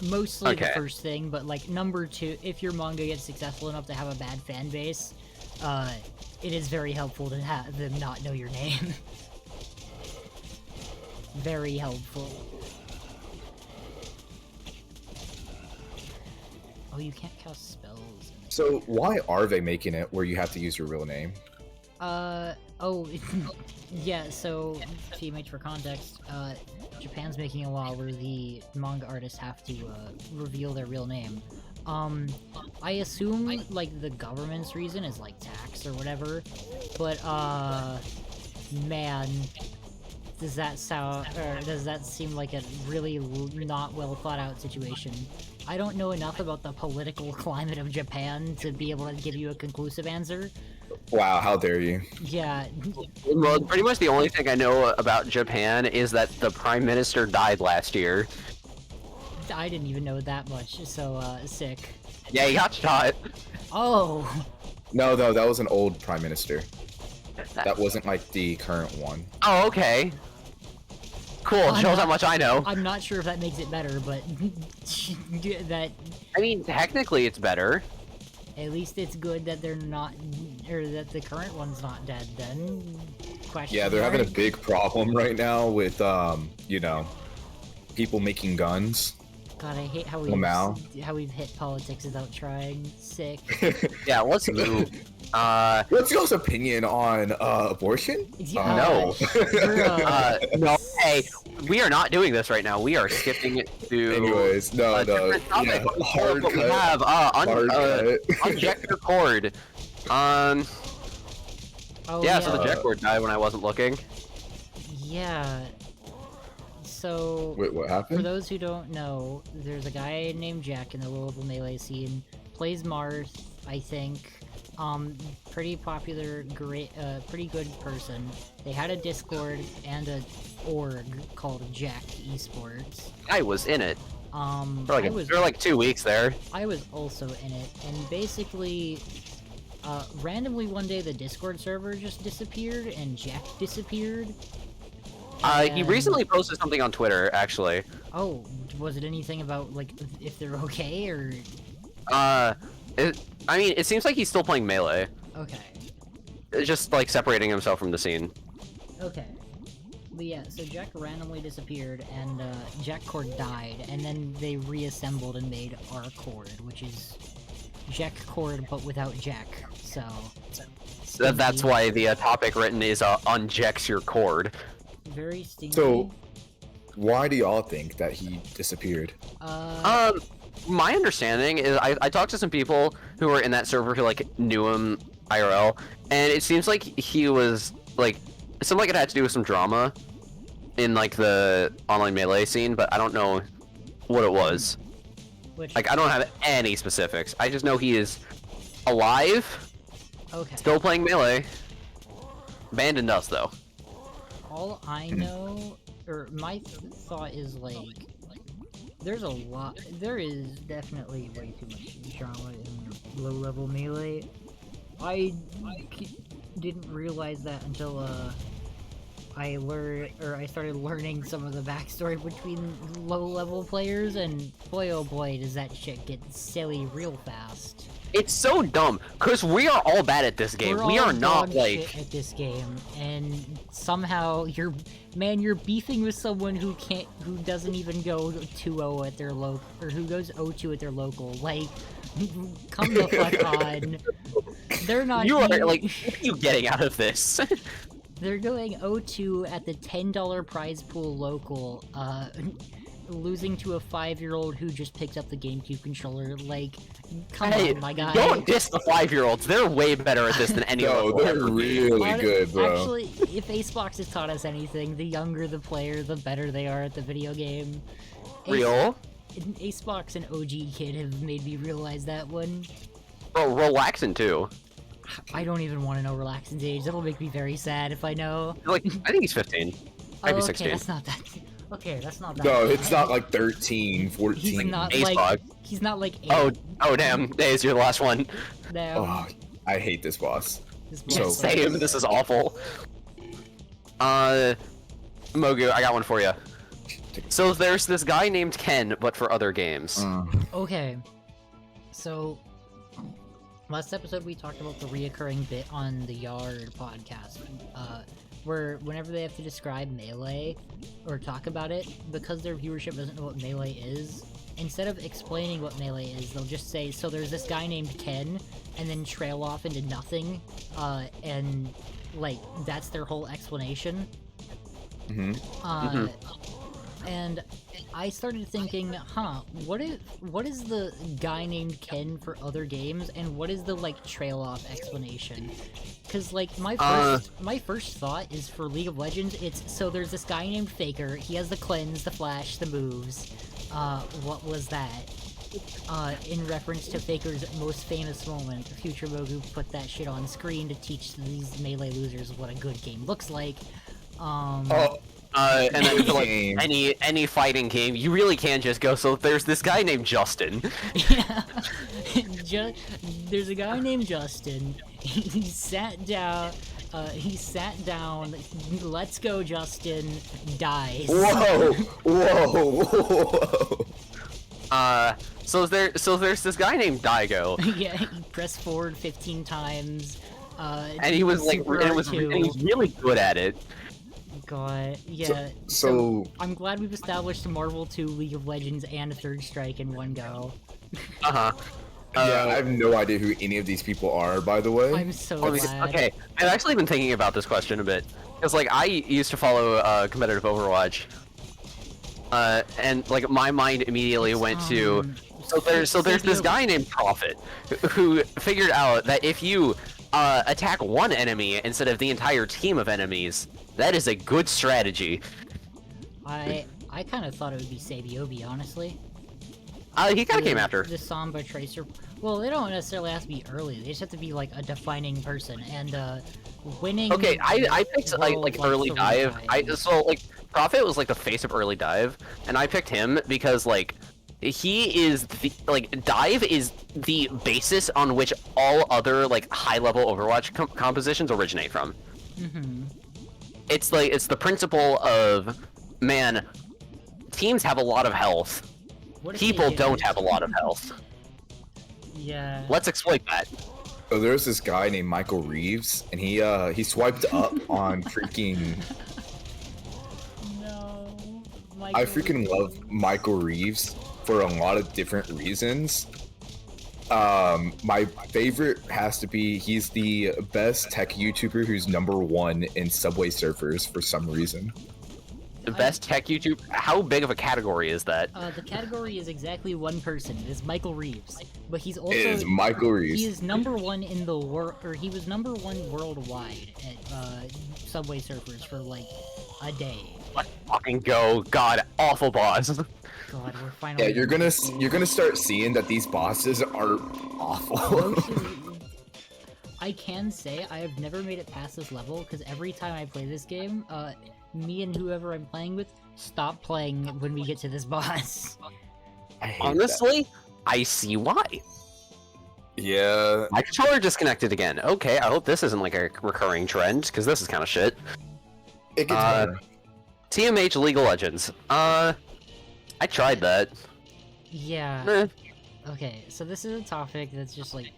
Mostly the Okay. first thing, but like number two, if your manga gets successful enough to have a bad fan base, it is very helpful to have them not know your name. Very helpful. Oh, you can't cast spells. so why are they making it where you have to use your real name? Oh, yeah, so, TMH for context, Japan's making a law where the manga artists have to, reveal their real name. I assume, like, the government's reason is, like, tax or whatever, but, man, does that seem like a really not well thought out situation? I don't know enough about the political climate of Japan to be able to give you a conclusive answer. Wow, how dare you? Yeah, Well, pretty much the only thing I know about Japan is that the prime minister died last year. I didn't even know that much, so, sick. Yeah, he got shot. Oh! No, that was an old prime minister. That wasn't like the current one. Oh, okay. Cool. I'm Shows how not- much I know. I'm not sure if that makes it better, but that I mean, technically, it's better. at least it's good that they're not, or that the current one's not dead. Then, question. Yeah, they're having a mark? big problem right now with you know, people making guns. God, I hate how we've hit politics without trying. Sick. Yeah, let's move. What's y'all's opinion on abortion? No. No. Hey, we are not doing this right now. We are skipping it to Anyways, no, a no, different topic. yeah, hard What we cut. have Hard cut. uncheck your cord. Oh, Yeah, so the jet cord died when I wasn't looking. Yeah. So, Wait, what for happened? those who don't know, there's a guy named Jack in the low-level melee scene. Plays Marth, I think. Pretty popular, great, pretty good person. They had a Discord and a org called Jack Esports. I was in it I was for like 2 weeks there. I was also in it, and basically, randomly one day the Discord server just disappeared and Jack disappeared. He And- recently posted something on Twitter, actually. Oh, was it anything about, like, if they're okay, or... I mean, it seems like he's still playing Melee. Okay. It's just, like, separating himself from the scene. Okay. But yeah, so Jack randomly disappeared, and, Jack Cord died, and then they reassembled and made our Cord, which is Jack Cord, but without Jack, so... That's why the topic written is, unjects your cord. Very stinky. So, why do y'all think that he disappeared? My understanding is I talked to some people who were in that server who like knew him IRL, and it seems like he was like it seemed like it had to do with some drama in like the online Melee scene, but I don't know what it was. Which, Like I don't have any specifics. I just know he is alive, okay. still playing Melee. Abandoned us though. All I know, or my thought is, like, there is definitely way too much drama in low-level Melee. I didn't realize that until, I started learning some of the backstory between low-level players, and boy oh boy does that shit get silly real fast. It's so dumb, cause we are all bad at this game. We're We all are not dog like shit at this game, and somehow you're beefing with someone who doesn't even go 2-0 at their local, or who goes 0-2 at their local. Like, come the fuck on. They're not. you are even- like what are you getting out of this? They're going 0-2 at the $10 prize pool local, losing to a 5-year-old who just picked up the GameCube controller. Like, come Hey, on, my guy. don't diss the 5-year-olds. They're way better at this than any of No, us. they're really good, bro. Actually, if Acebox has taught us anything, the younger the player, the better they are at the video game. Real? Acebox and OG Kid have made me realize that one. Bro, relaxing too. I don't even want to know Relaxin's age. That'll make me very sad if I know. Like, I think he's 15. Might be okay, 16. that's not that. Okay, that's not that. No, bad. it's not like 13, 14. He's not Acebog. like. He's not like 8. Oh damn, Daze, you're the last one. No. Oh, I hate this boss. This so- boss Same, sucks. this is awful. Mogu, I got one for you. So there's this guy named Ken, but for other games. Okay. So, last episode we talked about the reoccurring bit on the Yard podcast, where whenever they have to describe Melee, or talk about it, because their viewership doesn't know what Melee is, instead of explaining what Melee is, they'll just say, so there's this guy named Ken, and then trail off into nothing, and, like, that's their whole explanation. Mm-hmm. And I started thinking, what is the guy named Ken for other games, and what is the, like, trail-off explanation? Because, like, my first thought is for League of Legends, it's, so there's this guy named Faker, he has the cleanse, the flash, the moves, what was that? In reference to Faker's most famous moment, Future Mogu put that shit on screen to teach these Melee losers what a good game looks like. And then for, like, Game. any fighting game, you really can just go, so there's this guy named Justin. Yeah. There's a guy named Justin. He sat down He sat down. Let's go, Justin. Dies. Whoa! Whoa! So there's this guy named Daigo, Yeah, he pressed forward 15 times. and he was like, Super and he was really good at it. God, yeah. So I'm glad we've established Marvel 2, League of Legends, and Third Strike in one go. Uh-huh. yeah, I have no idea who any of these people are, by the way. I'm so glad. Okay, I've actually been thinking about this question a bit, because like I used to follow competitive Overwatch, and like my mind immediately went to so there's this guy named Prophet who figured out that if you attack one enemy instead of the entire team of enemies, that is a good strategy. I kind of thought it would be Sabiobi, honestly. He kind of came after. The Samba Tracer. Well, they don't necessarily have to be early. They just have to be like a defining person, and winning. Okay, I picked like early so dive. dive. So like Prophet was like the face of early dive, and I picked him because like he is the, like dive is the basis on which all other like high level Overwatch compositions originate from. Mm-hmm. It's like it's the principle of man, teams have a lot of health. What if they People did don't it? have a lot of health. Yeah. Let's exploit that. So there's this guy named Michael Reeves, and he swiped up on freaking. No. I freaking love Michael Reeves for a lot of different reasons. My favorite has to be he's the best tech YouTuber who's #1 in Subway Surfers for some reason. The best tech YouTube. How big of a category is that? The category is exactly one person. It is Michael Reeves, but he's also It is Michael Reeves. he is #1 in the world, or he was #1 worldwide at Subway Surfers for like a day. Let's fucking go! God, awful boss. God, we're finally. Yeah, you're gonna start seeing that these bosses are awful. I can say I have never made it past this level because every time I play this game, me and whoever I'm playing with stop playing when we get to this boss. I hate Honestly, I see why. that. Yeah. My controller disconnected again. Okay, I hope this isn't like a recurring trend, because this is kind of shit. It gets better. TMH League of Legends. I tried that. Yeah. Eh. Okay, so this is a topic that's just like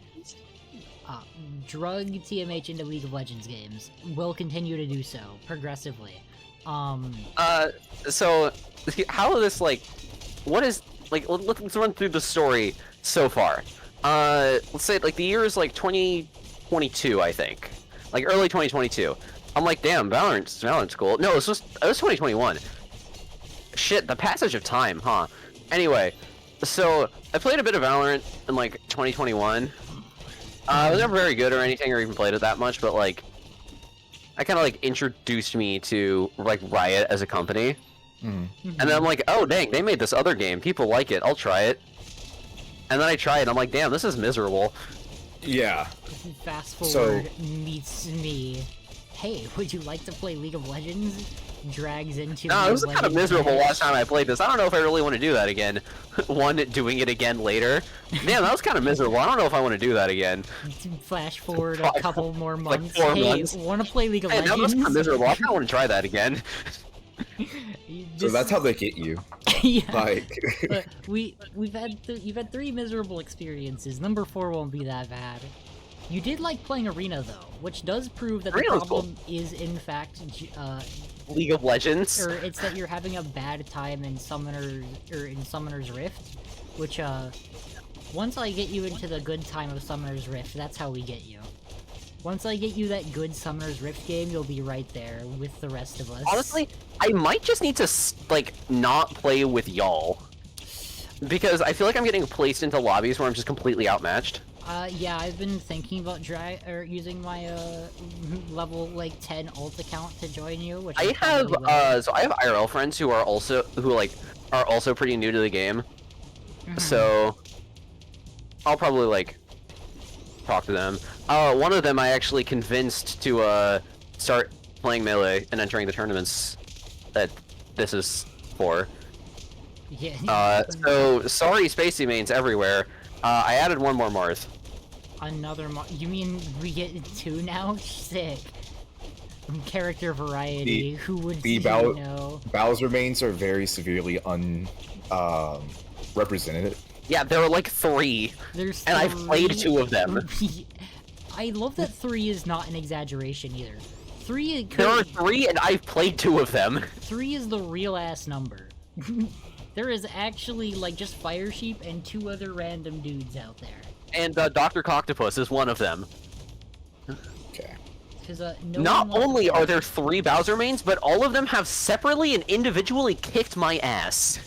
drug TMH into League of Legends games. Will continue to do so progressively. So how this like, what is like? Let's run through the story so far. Let's say like the year is like 2022, I think, like early 2022. I'm like, damn, Valorant's cool. No, it was 2021. Shit, the passage of time, huh? Anyway, so I played a bit of Valorant in like 2021. I was never very good or anything, or even played it that much, but like, I kind of like introduced me to like Riot as a company. Mm. And then I'm like, oh dang, they made this other game. People like it. I'll try it. And then I try it. I'm like, damn, this is miserable. Yeah. Fast forward meets me. Hey, would you like to play League of Legends? Drags into. No, League it was of kind of Legends miserable match. last time I played this. I don't know if I really want to do that again. One, doing it again later. Damn, that was kind of miserable. I don't know if I want to do do that again. Flash forward a couple more Like months. 4 Hey, months. want to play League of Hey, that was Legends? kind of miserable. I kind of want to try that again. So that's how they get you. Yeah. Like. You've had 3 miserable experiences. Number 4 won't be that bad. You did like playing Arena though, which does prove that the Arena's problem is in fact League of Legends. or it's that you're having a bad time in Summoner's Rift, which once I get you into the good time of Summoner's Rift, that's how we get you. Once I get you that good Summoner's Rift game, you'll be right there with the rest of us. Honestly, I might just need to like not play with y'all, because I feel like I'm getting placed into lobbies where I'm just completely outmatched. Yeah, I've been thinking about using my level like 10 ult account to join you, which I have so I have IRL friends who are also pretty new to the game. So I'll probably like talk to them. One of them I actually convinced to start playing Melee and entering the tournaments that this is for. Yeah. So sorry, Spacey mains everywhere. I added one more Marth. Another you mean we get 2 now? Sick. Character variety. Who would the say no? Bowser mains are very severely represented. Yeah, there were like 3, There's and I've played 2 of them. I love that 3 is not an exaggeration either. 3 There are 3, and I've played 2 of them. 3 is the real ass number. There is actually like just Fire Sheep and 2 other random dudes out there. And Dr. Coctopus is one of them. Okay. Not only are there 3 Bowser mains, but all of them have separately and individually kicked my ass.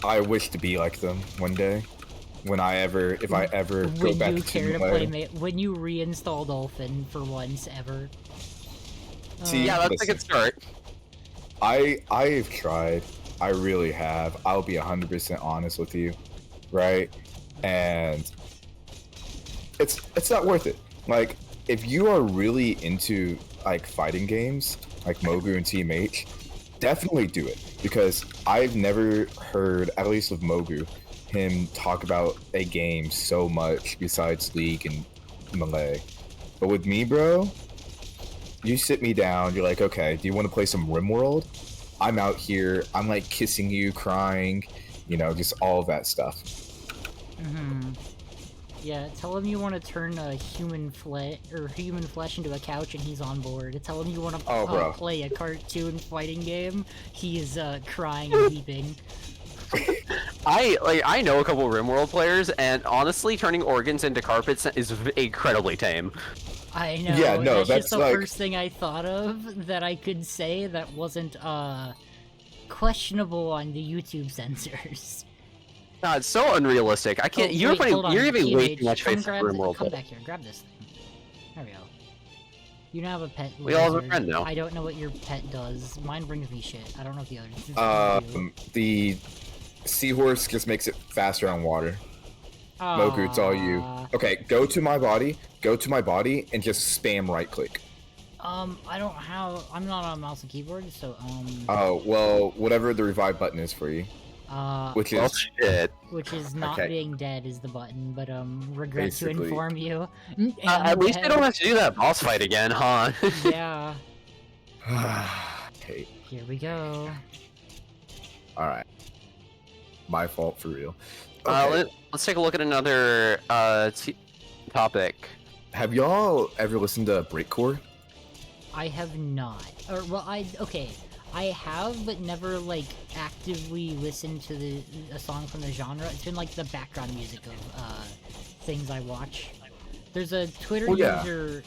I wish to be like them one day. If I ever go back to care to play when you reinstall Dolphin for once ever. See, Yeah, that's listen, a good start. I've tried. I really have. I'll be 100% honest with you, right? And it's not worth it. Like, if you are really into like fighting games, like Mogu and TMH, definitely do it, because I've never heard, at least with Mogu, him talk about a game so much besides League and Melee. But with me, bro, you sit me down, you're like, okay, do you want to play some RimWorld? I'm out here, I'm like kissing you, crying, you know, just all of that stuff. Yeah, tell him you want to turn a human flesh into a couch and he's on board. Tell him you want to play a cartoon fighting game, he is crying and weeping. I know a couple RimWorld players, and honestly, turning organs into carpets is incredibly tame. I know. Yeah, no, that's just the like... first thing I thought of that I could say that wasn't questionable on the YouTube censors. God, it's so unrealistic. I can't. You're giving way too much faith in RimWorld. Come back here, grab this thing. There we go. You now have a pet. We all have a friend now. I don't know what your pet does. Mine brings me shit. I don't know if the others. The seahorse just makes it faster on water. Mogu, it's all you. Okay, go to my body, and just spam right click. I don't have. I'm not on mouse and keyboard, so Oh well, whatever the revive button is for you. Which is not being dead is the button, but regret Basically. to inform you. At least I don't have to do that boss fight again, huh? Yeah. Okay. Here we go. All right. My fault for real. Okay. Let's take a look at another topic. Have y'all ever listened to Breakcore? I have not. Or well, I have, but never like actively listened to a song from the genre. It's been like the background music of things I watch. There's a Twitter user.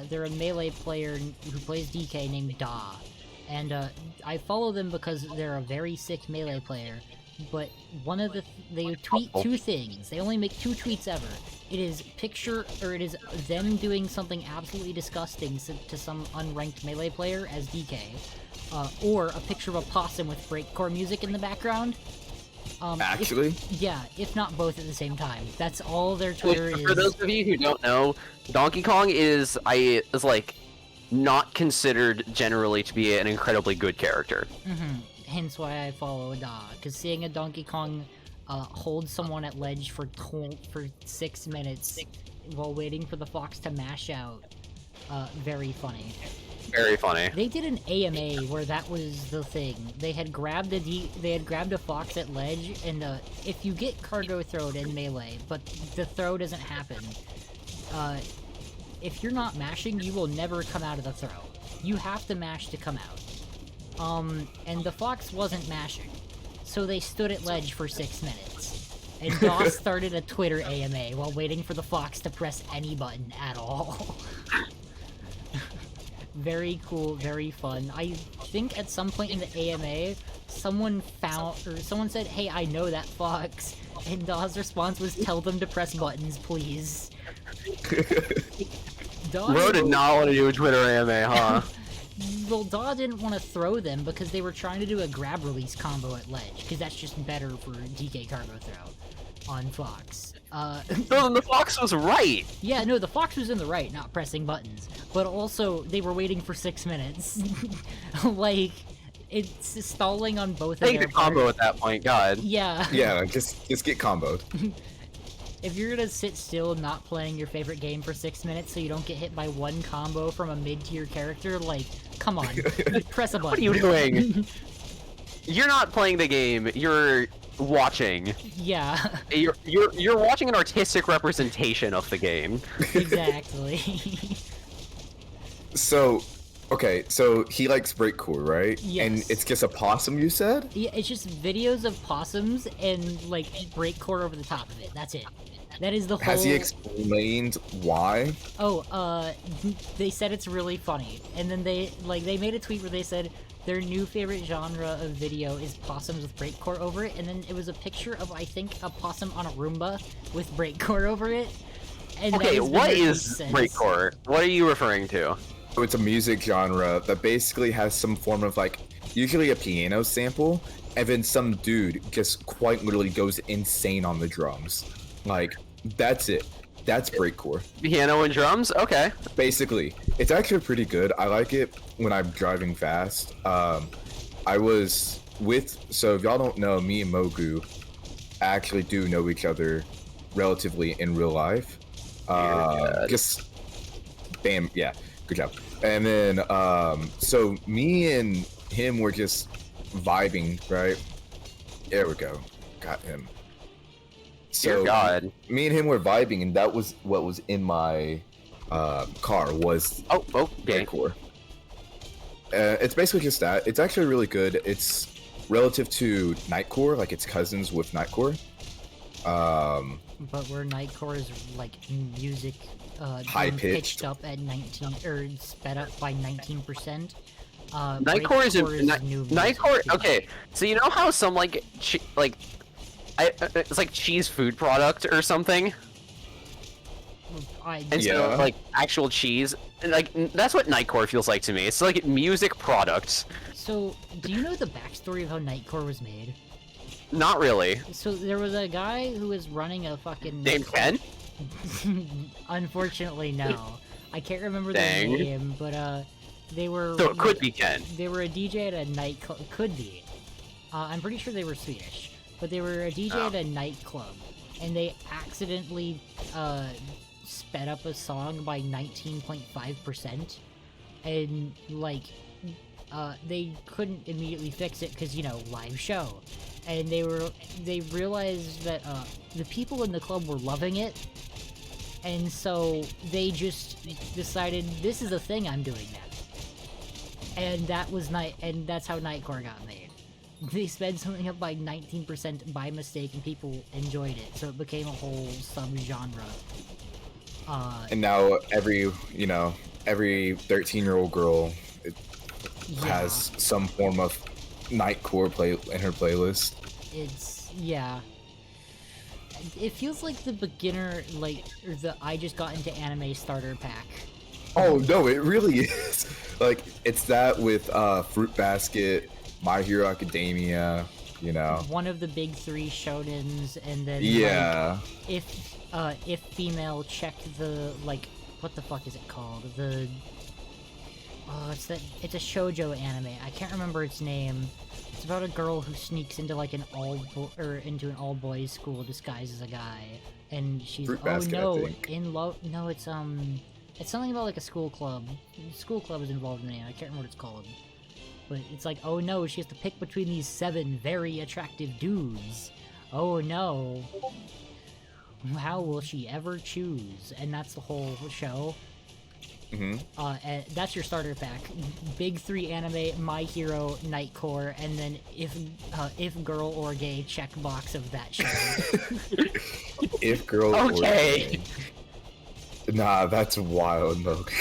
They're a Melee player who plays DK named Da, and I follow them because they're a very sick Melee player. But they tweet 2 things. They only make 2 tweets ever. It is them doing something absolutely disgusting to some unranked Melee player as DK, or a picture of a possum with breakcore music in the background. Actually? If not both at the same time. That's all their Twitter is. For those of you who don't know, Donkey Kong is like not considered generally to be an incredibly good character. Hence why I follow Da, because seeing a Donkey Kong hold someone at ledge for 6 minutes while waiting for the fox to mash out, very funny. Very funny. They did an AMA where that was the thing. They had grabbed a fox at ledge, and if you get cargo throwed in Melee, but the throw doesn't happen, if you're not mashing, you will never come out of the throw. You have to mash to come out. And the fox wasn't mashing, so they stood at ledge for 6 minutes. And Doss started a Twitter AMA while waiting for the fox to press any button at all. Very cool, very fun. I think at some point in the AMA, someone said, "Hey, I know that fox," and Daw's response was, "Tell them to press buttons, please." Bro did not want to do a Twitter AMA, huh? Well, Daw didn't want to throw them because they were trying to do a grab release combo at ledge, because that's just better for DK cargo throw on Fox. No, the Fox was right! Yeah, no, the Fox was in the right, not pressing buttons. But also, they were waiting for 6 minutes. Like, it's stalling on both of their Take the combo at that point, God. Yeah. Yeah, just get comboed. if you're gonna sit still not playing your favorite game for 6 minutes so you don't get hit by one combo from a mid-tier character, like, come on, press a button. What are you doing? You're not playing the game. You're watching. Yeah. You're watching an artistic representation of the game. Exactly. So, okay, so he likes breakcore, right? Yes. And it's just a possum, you said? Yeah, it's just videos of possums and, like, breakcore over the top of it. That's it. That is the whole... Has he explained why? Oh, they said it's really funny. And then they made a tweet where they said their new favorite genre of video is possums with breakcore over it. And then it was a picture of, I think, a possum on a Roomba with breakcore over it. And Okay, what is breakcore? What are you referring to? So it's a music genre that basically has some form of, like, usually a piano sample, and then some dude just quite literally goes insane on the drums. Like, that's it. That's breakcore. Piano and drums? Okay. Basically, it's actually pretty good. I like it when I'm driving fast. I was with, so if y'all don't know, me and Mogu actually do know each other relatively in real life. Just, bam, yeah, good job. And then, so me and him were just vibing, right? There we go. Got him. So, Dear God. me and him were vibing, and that was what was in my car was Okay. breakcore. It's basically just that. It's actually really good. It's relative to Nightcore, like it's cousins with Nightcore. But where Nightcore is, like, music, High being pitched. pitched up at 19, or sped up by 19%. Nightcore is new music. Nightcore. Okay, so you know how some it's like cheese food product or something, instead of like actual cheese. Like that's what Nightcore feels like to me. It's like music products. So, do you know the backstory of how Nightcore was made? Not really. So there was a guy who was running a fucking... Named Ken? Unfortunately, no. I can't remember Dang. their name, but they were... So it could be Ken. They were a DJ at a nightclub. Could be. I'm pretty sure they were Swedish. But they were a DJ at a nightclub. And they accidentally sped up a song by 19.5%. And, like... they couldn't immediately fix it because, you know, live show. And they realized that the people in the club were loving it, and so they just decided this is a thing I'm doing now. And that's how Nightcore got made. They sped something up by 19% by mistake, and people enjoyed it, so it became a whole sub-genre. And now every 13-year-old girl has some form of Nightcore play in her playlist. It feels like the beginner, like, or the I just got into anime starter pack. Oh no, it really is. Like, it's that with Fruit Basket, My Hero Academia, you know. One of the big three shonens, and then like, if female, check the, like, what the fuck is it called? The it's a shoujo anime. I can't remember its name. It's about a girl who sneaks into like an all boys school disguised as a guy, and she's Fruit Basket, I think. in love. No, it's something about like a school club. School club is involved in the name. I can't remember what it's called. But it's like, oh no, she has to pick between these 7 very attractive dudes. Oh no. How will she ever choose? And that's the whole show. And that's your starter pack. Big 3 anime, My Hero, Nightcore, and then if girl or gay checkbox of that show. If girl or gay. Nah, that's wild, Mogu.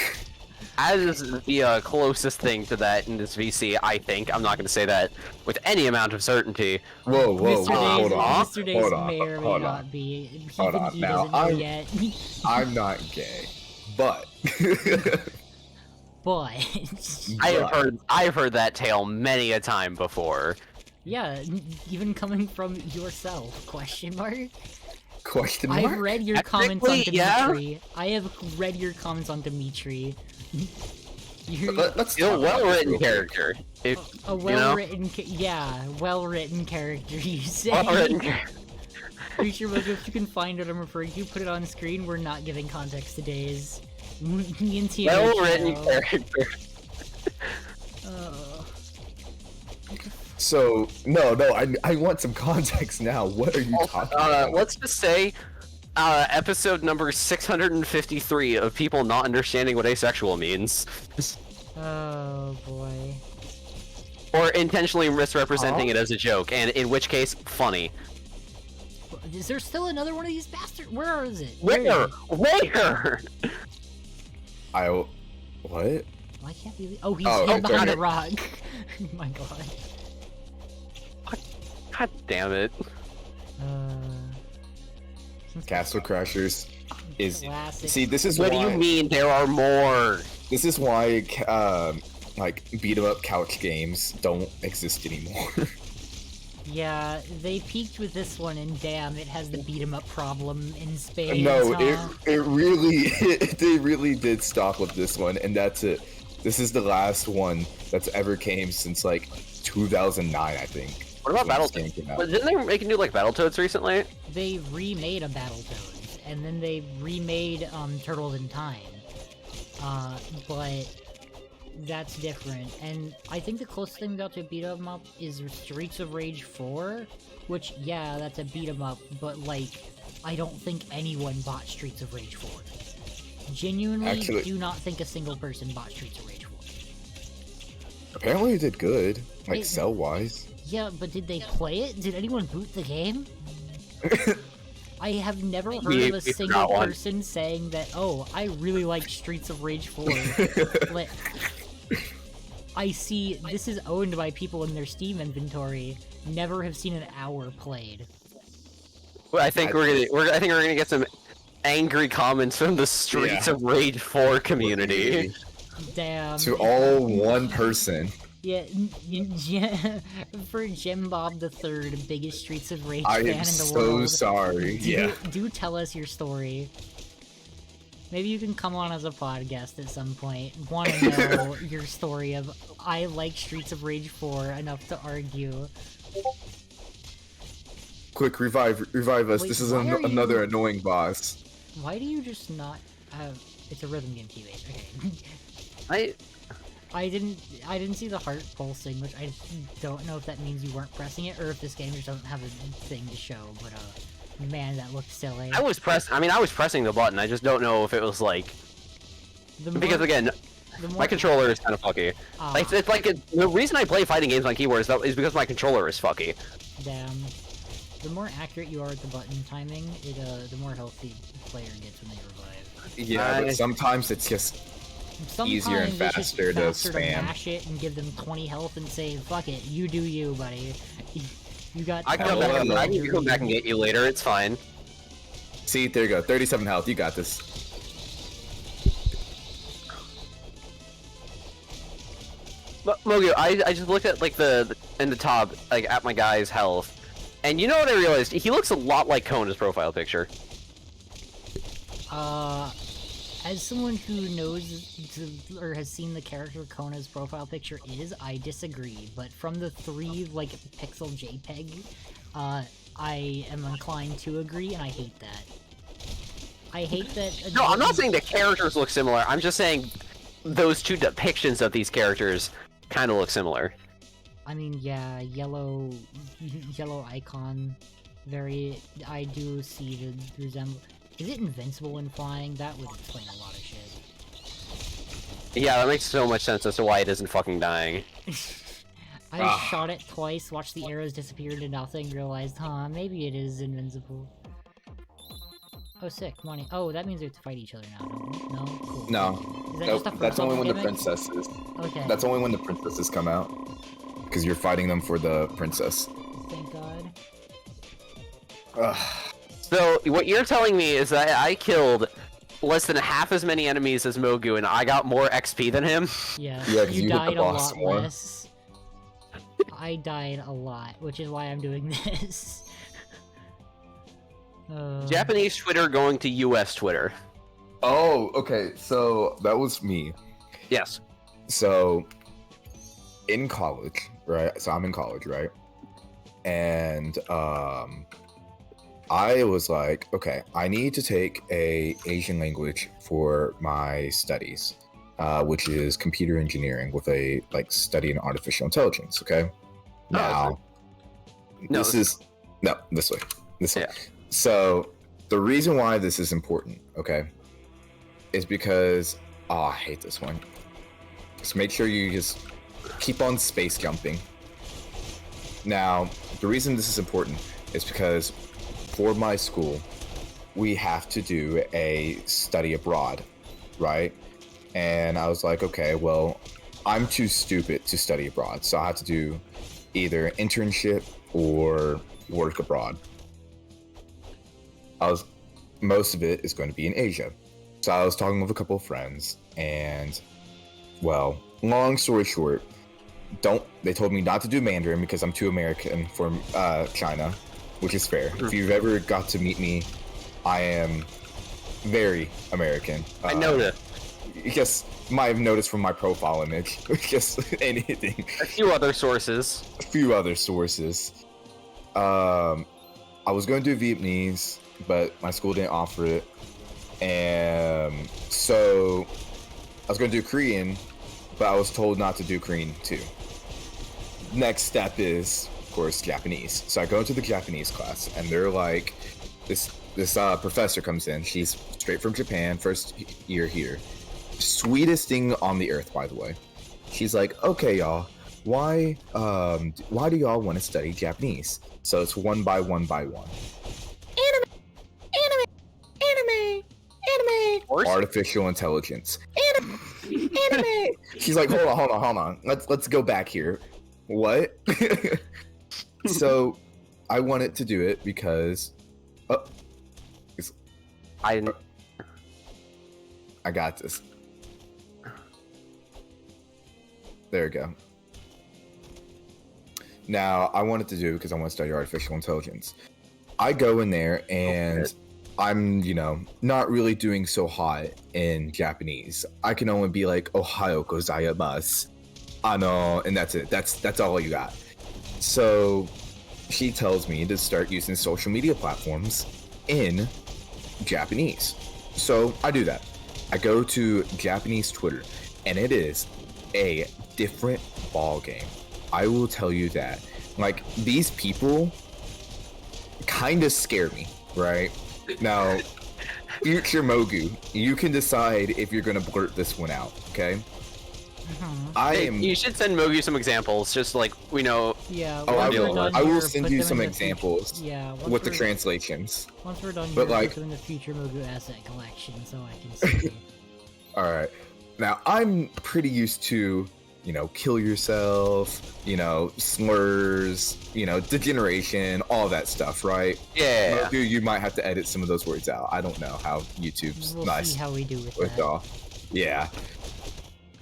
As the closest thing to that in this VC, I think. I'm not going to say that with any amount of certainty. Whoa, Mr. hold on. Mr. Daze may or may not be. Hold on. He Now, doesn't know yet. I'm not gay, but I've heard that tale many a time before. Yeah, even coming from yourself? Question mark. Question mark. I've read your comments on Dimitri. Yeah? I have read your comments on Dimitri. Let's You're a well-written character. A well-written, well-written character. You say. Well-written character. pretty sure, Mogu, if you can find what I'm referring to, put it on screen. We're not giving context to Daze. Me and TMH. Well-written character. So no, I want some context now. What are you talking about? Let's just say, episode number 653 of people not understanding what asexual means. Oh boy. Or intentionally misrepresenting it as a joke, and in which case, funny. Is there still another one of these bastards? Where is it? Where? What? Why can't we? Oh, he's hidden behind a rock. Oh my god. God damn it. Castle Crashers is Classic. see. This is What why, do you mean there are more? This is why like beat 'em up couch games don't exist anymore. Yeah, they peaked with this one, and damn, it has the beat 'em up problem in spades. No, huh? it really they really did stop with this one, and that's it. This is the last one that's ever came since like 2009, I think. What about when this game came out. Battletoads? Didn't they make a new like Battletoads recently? They remade a Battletoads, and then they remade Turtles in Time. But that's different. And I think the closest thing we got to a beat 'em up is Streets of Rage 4, which yeah, that's a beat 'em up, but like I don't think anyone bought Streets of Rage 4. Genuinely, Actually, do not think a single person bought Streets of Rage 4. apparently it did good, like It- sell wise. Yeah, but did they play it? Did anyone boot the game? I have never heard We of a single forgot one. person saying that, oh, I really like Streets of Rage 4. Like, I see this is owned by people in their Steam inventory. Never have seen an hour played. Well, I think we're gonna get some angry comments from the Streets of Rage 4 community. Damn. To all one person. Yeah, for Jim Bob the Third, biggest Streets of Rage I fan am in the so world. sorry. Yeah. Do tell us your story. Maybe you can come on as a podcast at some point. Want to know your story of I like Streets of Rage 4 enough to argue. Quick, revive us. Wait, this is why are you- another annoying boss. Why do you just not have? It's a rhythm game, TMH. Okay. I didn't see the heart pulsing, which I don't know if that means you weren't pressing it or if this game just doesn't have a thing to show. But man, that looked silly. I was pressing the button. I just don't know if it was like because again, my controller is kind of fucky. Like it's like the reason I play fighting games on keyboard is because my controller is fucky. Damn. The more accurate you are at the button timing, the more healthy the player gets when they revive. Yeah, but sometimes it's just easier and Sometimes it's just faster to faster to spam. mash it and give them 20 health and say, fuck it, you do you, buddy. You got I can come back and get you later. It's fine. See, there you go. 37 health. You got this. But Mogu, I just looked at like in the top like at my guy's health, and you know what I realized? He looks a lot like Kona's profile picture. As someone who knows or has seen the character Kona's profile picture is, I disagree. But from the 3 like pixel JPEG, I am inclined to agree, and I hate that. I hate that. No, I'm not saying the characters look similar. I'm just saying those two depictions of these characters kind of look similar. I mean, yeah, yellow icon. I do see the resemblance. Is it invincible in flying? That would explain a lot of shit. Yeah, that makes so much sense as to why it isn't fucking dying. I shot it twice, watched the arrows disappear into nothing, realized, huh, maybe it is invincible. Oh, sick, money. Oh, that means we have to fight each other now, don't we? No? Cool. No. Is that Nope, just a that's only when the gimmick? princesses. Okay. That's only when the princesses come out. Because you're fighting them for the princess. Thank God. Ugh. So, what you're telling me is that I killed less than half as many enemies as Mogu, and I got more XP than him? Yeah, Yeah, 'cause you you hit the died a boss lot more. less. I died a lot, which is why I'm doing this. Japanese Twitter going to US Twitter. Oh, okay. So that was me. Yes. So in college, right? So I'm in college, right? And I was like, okay, I need to take a Asian language for my studies, which is computer engineering with a like study in artificial intelligence. Okay, now No, this way, this way. Yeah. So the reason why this is important, okay, is because I hate this one. Just make sure you just keep on space jumping. Now, the reason this is important is because for my school, we have to do a study abroad, right? And I was like, okay, well, I'm too stupid to study abroad, so I have to do either internship or work abroad. Most of it is going to be in Asia. So I was talking with a couple of friends, and well, long story short, they told me not to do Mandarin because I'm too American for China, which is fair. If you've ever got to meet me, I am very American. I know that. You just might have noticed from my profile image. Just anything. A few other sources. I was going to do Vietnamese, but my school didn't offer it. And so I was going to do Korean, but I was told not to do Korean too. Next step is, of course, Japanese. So I go into the Japanese class, and they're like, this professor comes in. She's straight from Japan, first year here. Sweetest thing on the earth, by the way. She's like, okay, y'all, why do y'all want to study Japanese? So it's one by one. Anime. Artificial intelligence. Anime. She's like, hold on. Let's go back here. What? So I wanted to do it because I got this. There we go. Now, I wanted to do it because I want to study artificial intelligence. I go in there and I'm, not really doing so hot in Japanese. I can only be like, Ohayo gozaimasu. And that's it. That's all you got. So she tells me to start using social media platforms in Japanese. So I do that. I go to Japanese Twitter, and it is a different ball game. I will tell you that. Like, these people kind of scare me, right? Now, future Mogu, you can decide if you're gonna blurt this one out, okay? You should send Mogu some examples, just like we know. Yeah. I will send you some examples. Yeah. With the translations. Once we're done, but here, like, put them in the future Mogu asset collection, so I can see. All right. Now I'm pretty used to, kill yourself, slurs, degeneration, all that stuff, right? Yeah. Mogu, you might have to edit some of those words out. I don't know how YouTube's We'll nice see how we do with with that. all. Yeah.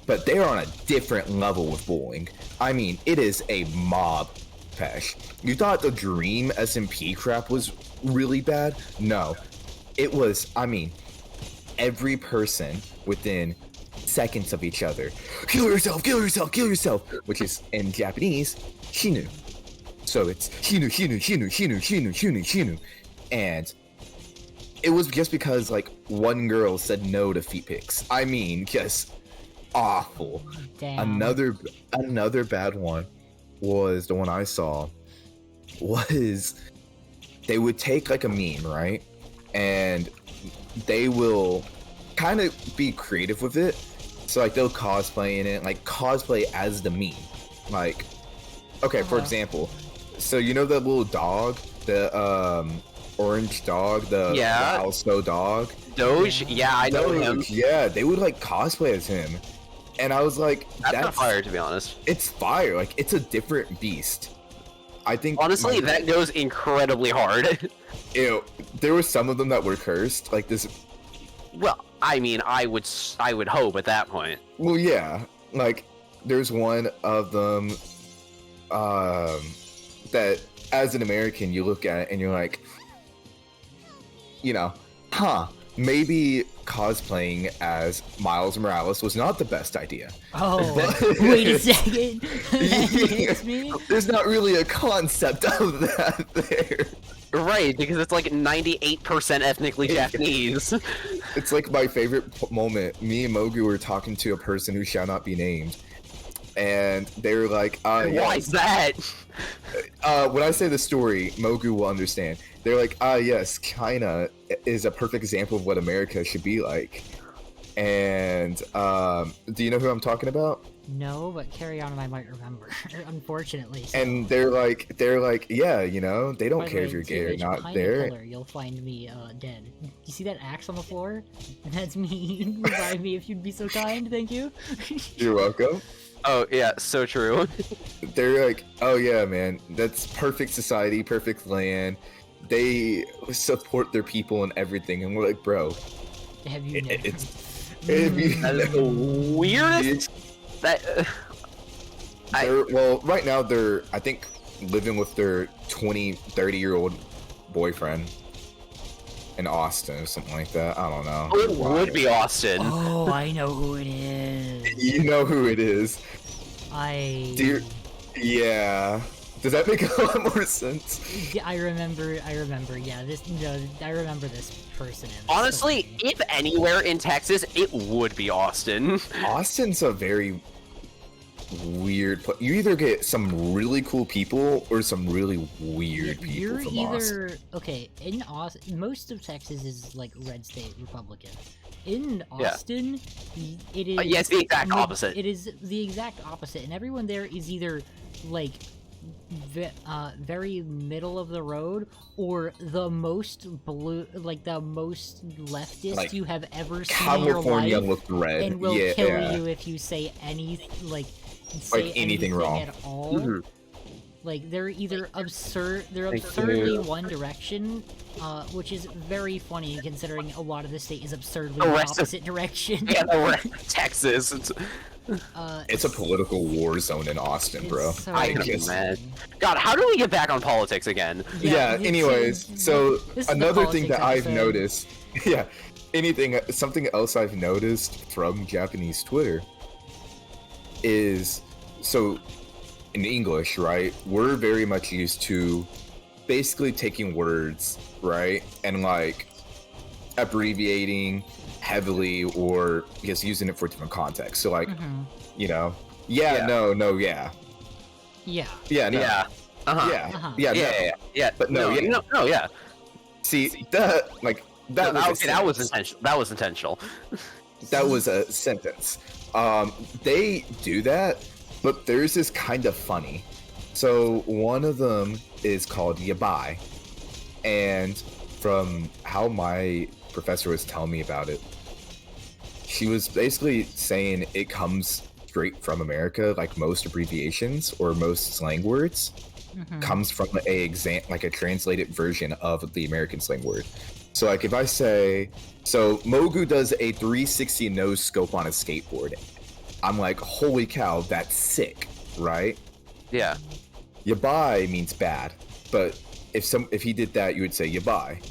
But they're on a different level with bullying. I mean, it is a mob pesh. You thought the Dream SMP crap was really bad? No. It was, every person within seconds of each other. Kill yourself, which is in Japanese, shinu. So it's shinu. And it was just because, one girl said no to feet pics. Just awful. Damn. Another bad one was the one I saw was they would take a meme, right? And they will kind of be creative with it. So they'll cosplay in it, cosplay as the meme. For example, so the little dog, the orange dog, the Alsto dog. Doge? Yeah, I know him. Yeah, they would cosplay as him. And I was like, that's not fire, to be honest. It's fire. It's a different beast. I think honestly that goes incredibly hard. There were some of them that were cursed, this. Well, I would hope at that point. Well, yeah, there's one of them that as an American you look at it and you're like, maybe cosplaying as Miles Morales was not the best idea. Oh, wait a second. That hits me. There's not really a concept of that there. Right, because it's like 98% ethnically Japanese. It's like my favorite moment. Me and Mogu were talking to a person who shall not be named, and they were like, Why is that? when I say the story, Mogu will understand. They're like, yes, China is a perfect example of what America should be like. And do you know who I'm talking about? No, but carry on and I might remember, unfortunately. So. And they're like, yeah, you know, they don't By the care way, if you're gay or TMH, not behind the there. pillar, you'll find me dead. You see that axe on the floor? That's me. Revive me if you'd be so kind, thank you. You're welcome. Oh, yeah, so true. They're like, oh yeah, man, that's perfect society, perfect land. They support their people and everything, and we're like, bro, Have you never? That is the weirdest. That. Well, right now they're, I think, living with their 30-year-old boyfriend in Austin or something like that. I don't know. It would be Austin. Oh, I know who it is. You know who it is. I. Yeah. Does that make a lot more sense? Yeah, I remember. Yeah, I remember this person. Honestly, if anywhere in Texas, it would be Austin. Austin's a very weird place. You either get some really cool people or some really weird people You're from either Austin. okay in Austin. Most of Texas is like red state Republican. In Austin, it is. Yes, the exact opposite. It is the exact opposite, and everyone there is either like very middle of the road or the most blue, like the most leftist Like, you have ever seen California in your life, looked red. and will yeah, kill yeah. you if you say anything Like anything wrong. at all. Mhm. Like they're either absurd, they're Thank absurdly you. one direction, which is very funny considering a lot of the state is absurdly The the rest of- opposite direction. Yeah, the rest of Texas. It's a political war zone in Austin, bro. it's so I can guess- imagine. God, how do we get back on politics again? Yeah, it's- anyways, so this is the another thing politics that I've episode. noticed, something else I've noticed from Japanese Twitter is, so in English, right, we're very much used to basically taking words, right, and like abbreviating heavily or just using it for different contexts. So like, Mhm. you know, yeah, no, yeah, Yeah. yeah, no, Yeah. Uh-huh. yeah, Uh-huh. yeah, Yeah, no. yeah, yeah. But no, yeah. no, yeah. See, that, like, that was a That was sentence. intentional. That was intentional. That was a sentence. They do that, but theirs is kind of funny. So one of them is called yabai, and from how my professor was telling me about it, she was basically saying it comes straight from America, like most abbreviations or most slang words Mhm. comes from like a translated version of the American slang word. So like if I say, so Mogu does a 360 nose scope on a skateboard, I'm like, holy cow, that's sick, right? Yeah. Yabai means bad, but if he did that, you would say yabai.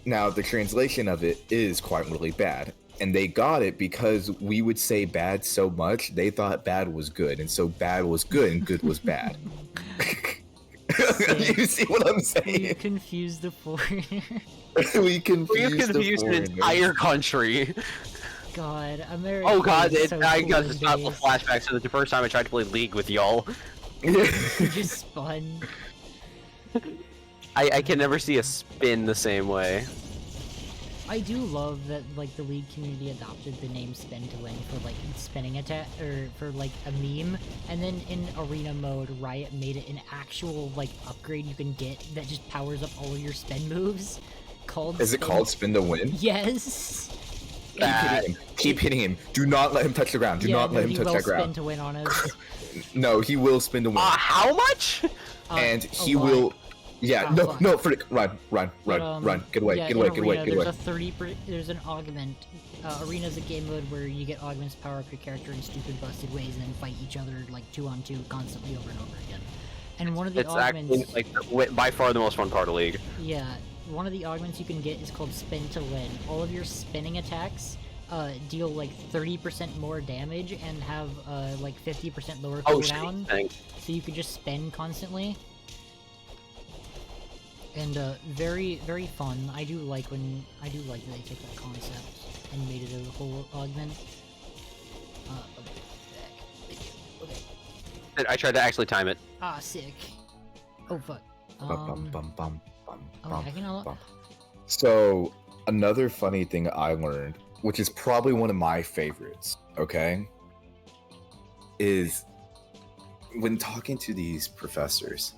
Now the translation of it is quite really bad, and they got it because we would say bad so much they thought bad was good, and so bad was good and good was bad. You see what I'm You saying? confused the four. We confused We've confused an entire country. God, America. Oh god, is so I cool got these this couple days. flashbacks to the first time I tried to play League with y'all. Just spun. I can never see a spin the same way. I do love that like the League community adopted the name Spin to Win for like spinning attack or for like a meme, and then in arena mode, Riot made it an actual like upgrade you can get that just powers up all of your spin moves. Called. Is it Spin- called spin to win? Yes. Keep hitting him. Do not let him touch the ground. Do not let him he touch will that spin ground. to win on us. No, he will spin to win. How much? And A he lot. will. Yeah, Ah, no, fuck. no, frick, run, But, run, get away, yeah, get in away, get away, Arena, get away. There's an augment. Arena's a game mode where you get augments to power up your character in stupid, busted ways, and then fight each other like 2-on-2 constantly over and over again. And one of the It's augments, actually like by far the most fun part of League. yeah, one of the augments you can get is called Spin to Win. All of your spinning attacks deal like 30% more damage and have like 50% lower Oh, cooldown. shit. So you can just spin constantly. And very, very fun. I do like that they took that concept and made it a whole augment. Okay. I tried to actually time it. Ah, sick. Oh fuck. Bum, bum, bum, bum, Okay, I can bum. So another funny thing I learned, which is probably one of my favorites, okay, is when talking to these professors,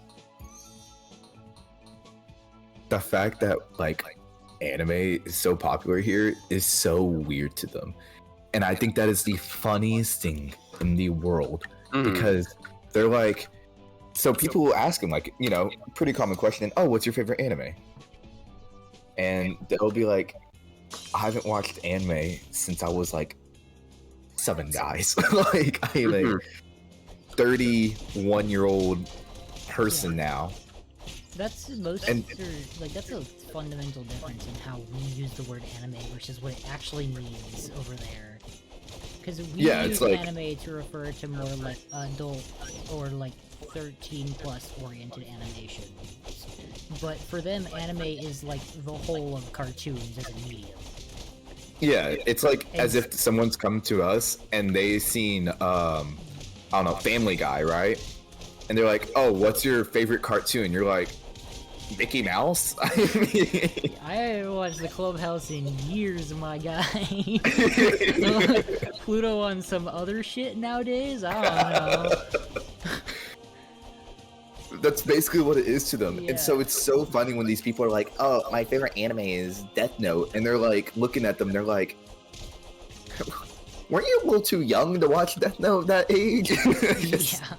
the fact that like anime is so popular here is so weird to them. And I think that is the funniest thing in the world because they're like, so people will ask them like, you know, pretty common question, oh, what's your favorite anime? And they'll be like, I haven't watched anime since I was like 7, guys. Like I'm a 31-year-old person now. That's most, And- like, that's a fundamental difference in how we use the word anime versus what it actually means over there. Because we Yeah, use it's like- anime to refer to more like adult or like 13+ oriented animation. But for them, anime is like the whole of cartoons as a medium. Yeah, it's like as if someone's come to us and they've seen, I don't know, Family Guy, right? And they're like, oh, what's your favorite cartoon? You're like, Mickey Mouse? I mean... I haven't watched the Clubhouse in years, my guy. Pluto on some other shit nowadays? I don't know. That's basically what it is to them. Yeah. And so it's so funny when these people are like, oh, my favorite anime is Death Note. And they're like, looking at them, they're like, weren't you a little too young to watch Death Note at that age? Yeah.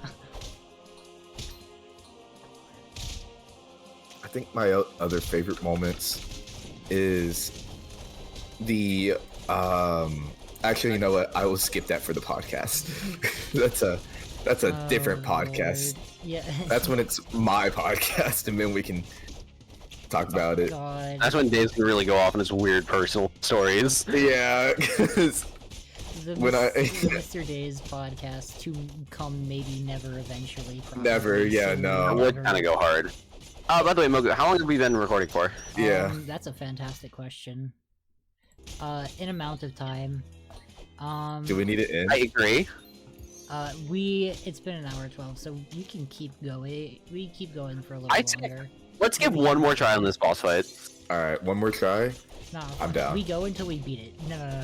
I think my other favorite moments is the actually, you know what, I will skip that for the podcast. that's a different podcast. Lord. Yeah. That's when it's my podcast and then we can talk about it. God. That's when Daze can really go off on his weird personal stories. Yeah, 'cause The, when I- the Mr.Daze podcast to come maybe never eventually. Probably, Never, yeah, soon, no. I would kind of go hard. By the way, Mogu, how long have we been recording for? Yeah. That's a fantastic question. In amount of time. Do we need it in? I agree. It's been an hour 12, so we can keep going. We keep going for a little I'd say- longer. Let's give one more try on this boss fight. Alright, one more try. No, I'm down. We go until we beat it. No.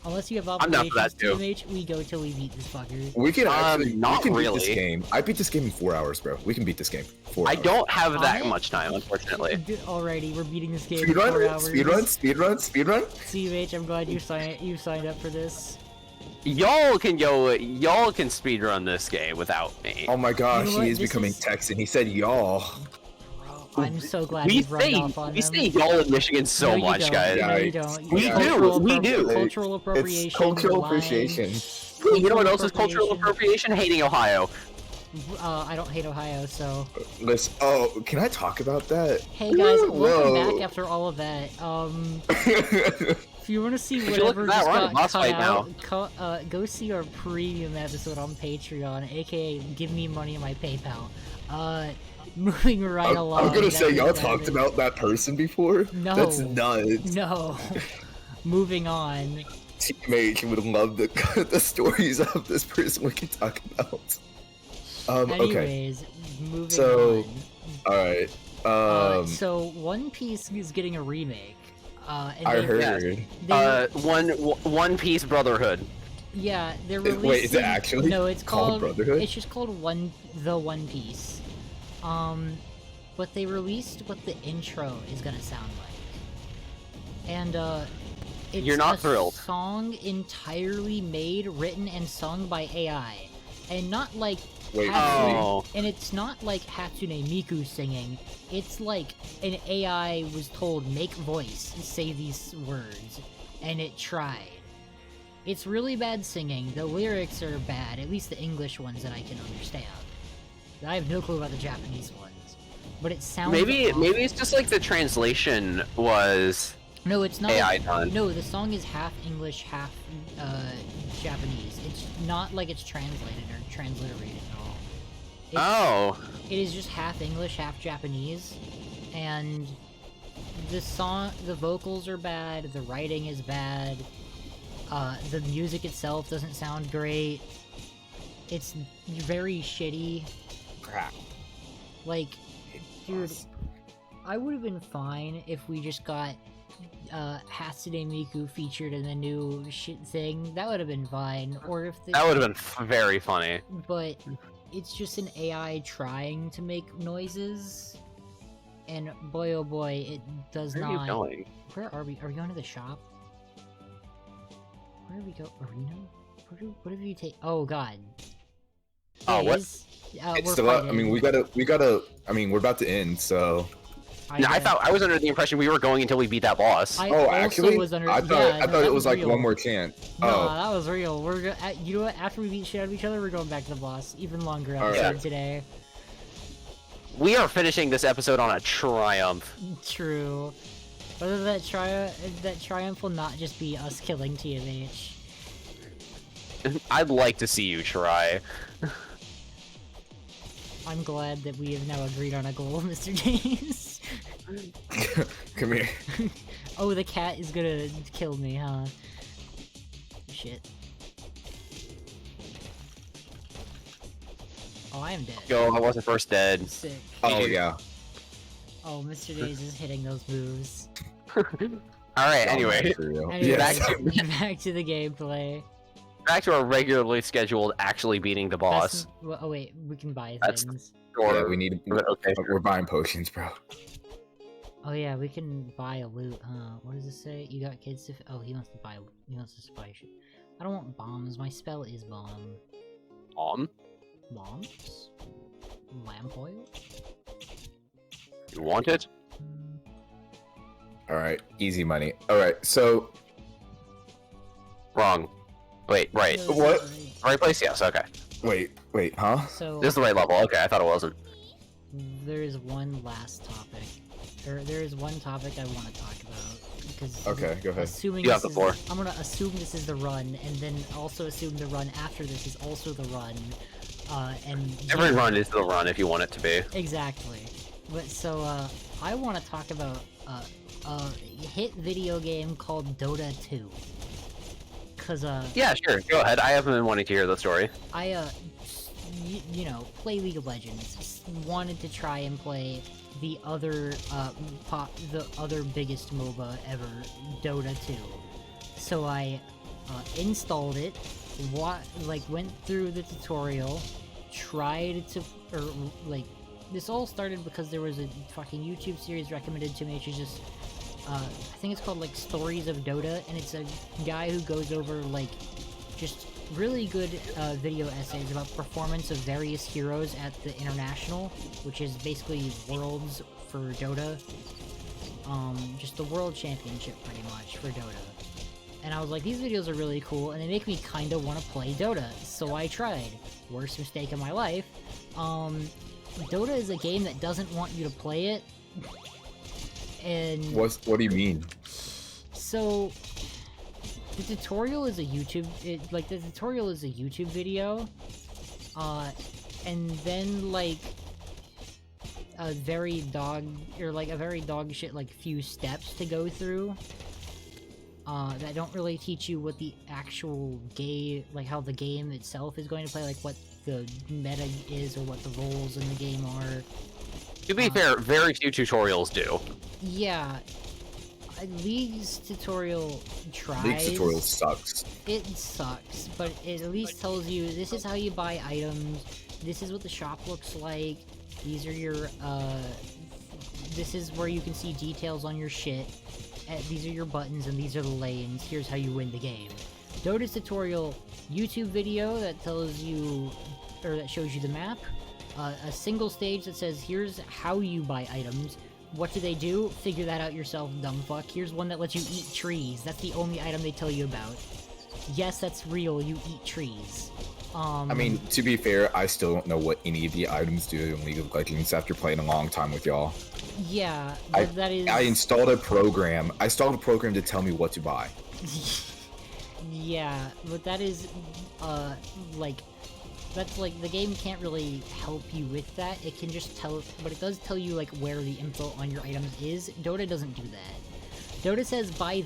Unless you have I'm down for that, operations, too. TMH, we go till we beat this fucker. We can actually not we can beat really. this game. I beat this game in 4 hours, bro. We can beat this game. 4 I hours. don't have that On it? much time, unfortunately. Alrighty, we're beating this game in 4 Speedrun? hours. Speedrun? TMH, I'm glad you signed up for this. Y'all can speedrun this game without me. Oh my gosh, You know what? he is This becoming is- Texan. He said y'all. I'm so glad we you've rubbed say off on we them. say y'all in Michigan so No, you much, don't. guys. No, you Yeah, don't. we You're do, cultural we do. Cultural appropriation. It's cultural lying. appreciation. You know what else is cultural appropriation? Hating Ohio. I don't hate Ohio, so. Listen, oh, can I talk about that? Hey guys, welcome Whoa. back after all of that. If you want to see you look whatever at that, just we're on got a boss cut fight out, go see our premium episode on Patreon, aka give me money on my PayPal. Moving right along. I'm gonna say that y'all was talked it. about that person before. No. That's nuts. No. Moving on. TMH would love the stories of this person we can talk about. Okay. Anyways, moving So, on. Alright. So One Piece is getting a remake. And I they- heard. One Piece Brotherhood. Yeah, they're Wait, releasing. is it actually No, it's called Brotherhood? It's just called The One Piece. But they released what the intro is gonna sound like, and it's You're not a thrilled. song entirely made, written, and sung by AI, and not like Wait, Hatsune, Oh. and it's not like Hatsune Miku singing. It's like an AI was told make voice, say these words, and it tried. It's really bad singing. The lyrics are bad, at least the English ones that I can understand. I have no clue about the Japanese ones. but it sounds Maybe awful. maybe it's just like the translation was No, it's not. AI done. No, the song is half English, half Japanese. It's not like it's translated or transliterated at all. Oh. It is just half English, half Japanese, and the vocals are bad, the writing is bad, the music itself doesn't sound great. It's very shitty. Crap. Like, dude, I would have been fine if we just got Hassanabi featured in the new shit thing. That would have been fine. Or if That would have been very funny. But it's just an AI trying to make noises, and boy oh boy, it does Where not. are you going? Where are we? Are we going to the shop? Where do we go? Arena? What have you take? Oh god. Oh, what? Daze, It's we're still up. I fighting. mean, we gotta. I mean, we're about to end, so. No, I thought I was under the impression we were going until we beat that boss. I Oh, also actually, was under, I thought yeah, I thought that it was like real. one more chance. No, Oh, that was real. You know what? After we beat shit out of each other, we're going back to the boss. Even longer All right. episode today. We are finishing this episode on a triumph. True. Whether that triumph will not just be us killing TMH. I'd like to see you try. I'm glad that we have now agreed on a goal, Mr. Daze. come here. Oh, the cat is gonna kill me, huh? Shit. Oh, I am dead. Go, I wasn't first dead. Sick. Oh yeah. Oh, Mr. Daze is hitting those moves. Alright, anyway. For real. Anyways, Yes. back to the gameplay. Back to our regularly scheduled actually beating the boss. Oh wait, we can buy That's- things. Or Yeah, we need. okay. We're buying potions, bro. Oh yeah, we can buy a loot, huh? What does it say? You got kids to oh, he wants to buy shit. I don't want bombs, my spell is bomb. Bombs? Lamp oil? You want it? All right, easy money. All right, so Wrong. Wait, right. No, What? this is right. Right place? Yes, okay. wait, huh? So, This is the right level. Okay, I thought it wasn't. there is one last topic. There is one topic I want to talk about. Because Okay, go ahead. Assuming You have this the floor. I'm gonna assume this is the run, and then also assume the run after this is also the run. And Every run is the run if you want it to be. Exactly. But so, I want to talk about a hit video game called Dota 2. Cause, Yeah, sure. Go ahead. I haven't been wanting to hear the story. I, you know, play League of Legends. Just wanted to try and play the other, the other biggest MOBA ever, Dota 2. So I, installed it, went through the tutorial, tried to, or, like, this all started because there was a fucking YouTube series recommended to me, which is just, I think it's called, like, Stories of Dota, and it's a guy who goes over, like, just really good, video essays about performance of various heroes at the International, which is basically Worlds for Dota. Just the World Championship, pretty much, for Dota. And I was like, these videos are really cool, and they make me kinda wanna play Dota, so I tried. Worst mistake of my life. Dota is a game that doesn't want you to play it, and What do you mean? so the tutorial is a YouTube video, and then like a very dog shit like few steps to go through that don't really teach you what the actual game, like how the game itself is going to play, like what the meta is or what the roles in the game are. To be fair, very few tutorials do. Yeah, League's tutorial tries. League tutorial sucks. It sucks, but it at least tells you this is how you buy items, this is what the shop looks like, these are your, this is where you can see details on your shit, these are your buttons and these are the lanes, here's how you win the game. Dota's tutorial YouTube video that tells you, or that shows you the map, a single stage that says here's how you buy items. What do they do? Figure that out yourself, dumb fuck. Here's one that lets you eat trees. That's the only item they tell you about. Yes, that's real, you eat trees. I mean, to be fair, I still don't know what any of the items do in League of Legends after playing a long time with y'all. Yeah, but that is... I installed a program. I installed a program to tell me what to buy. Yeah, but that is, like, that's like, the game can't really help you with that. It can just tell, but it does tell you, like, where the info on your items is. Dota doesn't do that. Dota says, buy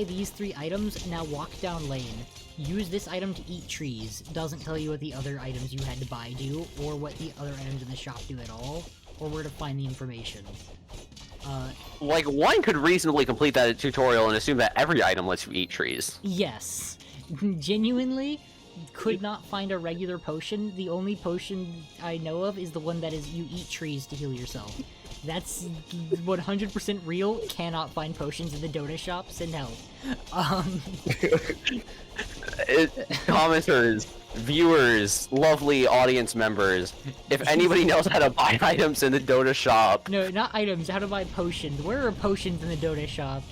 these 3 items, now walk down lane. Use this item to eat trees. Doesn't tell you what the other items you had to buy do, or what the other items in the shop do at all, or where to find the information. Like, one could reasonably complete that tutorial and assume that every item lets you eat trees. Yes. Genuinely, could not find a regular potion. The only potion I know of is the one that is you eat trees to heal yourself. That's 100% real. Cannot find potions in the Dota shop. Send help. Commenters, viewers, lovely audience members, if anybody knows how to buy items in the Dota shop... No, not items. How to buy potions. Where are potions in the Dota shop?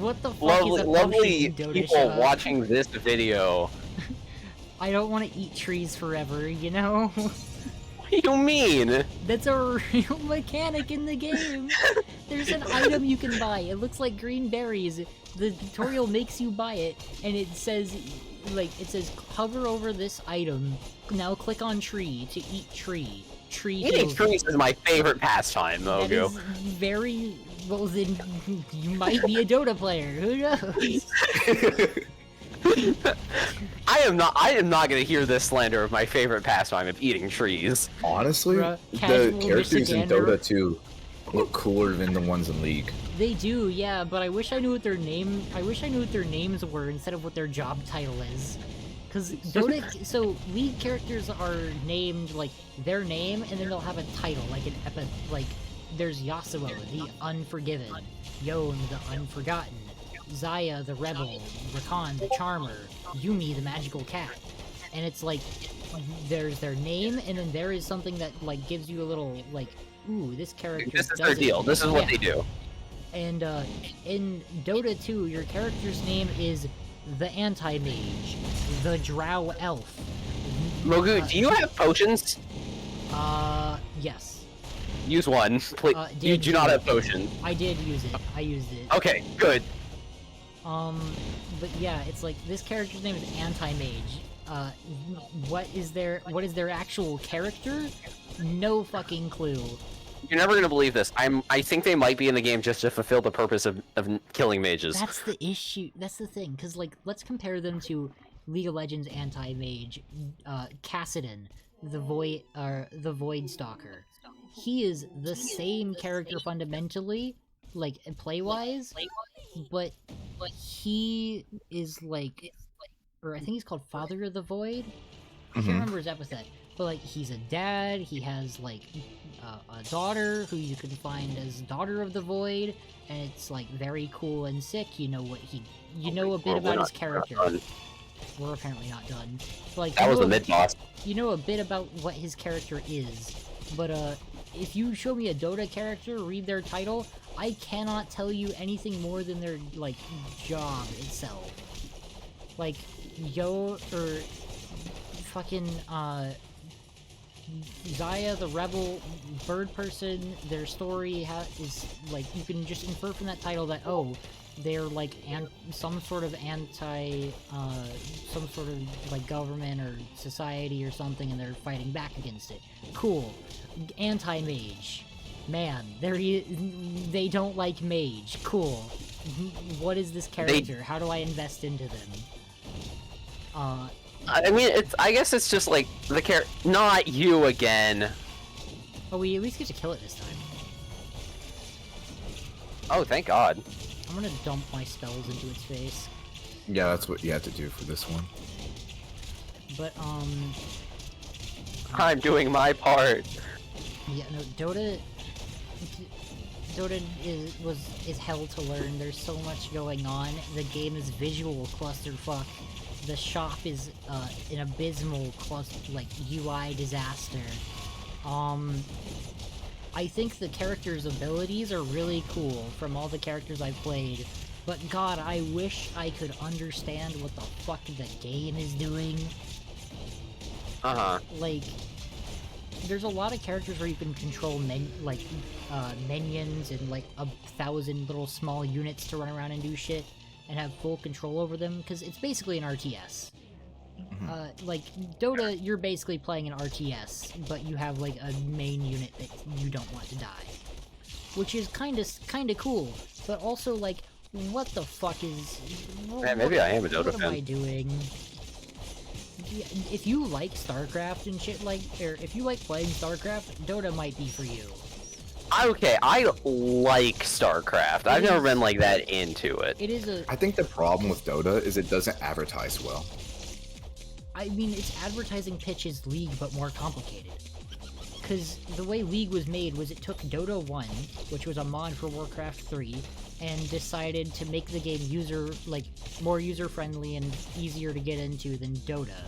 What the fuck is a potion lovely in Dota people shop? watching this video. I don't want to eat trees forever, you know? What do you mean? That's a real mechanic in the game. There's an item you can buy. It looks like green berries. The tutorial makes you buy it, and it says, like, hover over this item. Now click on tree to eat tree. Tree. Eating trees is my favorite pastime, That Mogu. is very well. Then you might be a Dota player. Who knows? I am not gonna hear this slander of my favorite pastime of eating trees. Honestly, Bruh, the casual characters in Michigander. Dota 2 look cooler than the ones in League. They do, yeah, but I wish I knew what their names were instead of what their job title is. Cause Dota, so League characters are named like their name, and then they'll have a title, like like there's Yasuo, the Unforgiven, Yone, the Unforgotten, Zaya, the Rebel, Rakan, the Charmer, Yumi, the Magical Cat, and it's like there's their name, and then there is something that like gives you a little like, ooh, this character. This is their deal. This is what they do. And in Dota 2, your character's name is the Anti-Mage, the Drow Elf. Mogu, do you have potions? Yes. Use one. Please. You do not have potions. I did use it. I used it. Okay, good. But yeah, it's like, this character's name is Anti-Mage. What is their actual character? No fucking clue. You're never gonna believe this. I think they might be in the game just to fulfill the purpose of killing mages. That's the issue. That's the thing. Cause like, let's compare them to League of Legends Anti-Mage, Kassadin, the Void Stalker. He is the same character fundamentally, like play-wise, but he is like, or I think he's called Father of the Void. I can't remember his epithet, but like he's a dad. He has like a daughter who you can find as Daughter of the Void, and it's like very cool and sick. You know what you know a bit about his character. We're apparently not done. But, like, that was the mid boss. You know a bit about what his character is, but if you show me a Dota character, read their title, I cannot tell you anything more than their like job itself. Like fucking Zaya, the rebel bird person, their story is like, you can just infer from that title that, oh, they're like some sort of anti some sort of like government or society or something, and they're fighting back against it. Cool. Anti-mage. Man, they don't like mage. Cool. What is this character? How do I invest into them? I mean, I guess it's just like the character. Not you again. Oh, we at least get to kill it this time. Oh, thank God. I'm gonna dump my spells into its face. Yeah, that's what you have to do for this one. But I'm doing my part. yeah, no, Dota is hell to learn. There's so much going on. The game is visual clusterfuck. The shop is an abysmal UI disaster. I think the characters' abilities are really cool from all the characters I've played, but God, I wish I could understand what the fuck the game is doing. Like, there's a lot of characters where you can control minions and like 1,000 little small units to run around and do shit and have full control over them, because it's basically an RTS. Like, Dota, you're basically playing an RTS, but you have like a main unit that you don't want to die. Which is kinda cool, but also like, what the fuck is... Man, maybe I am a Dota What fan. am I doing? If you like StarCraft and shit like... Or if you like playing StarCraft, Dota might be for you. Okay, I like StarCraft. I've never been like that into it. It is a... I think the problem with Dota is it doesn't advertise well. I mean, its advertising pitch is League, but more complicated. Because the way League was made was it took Dota 1, which was a mod for Warcraft 3, and decided to make the game more user-friendly and easier to get into than Dota.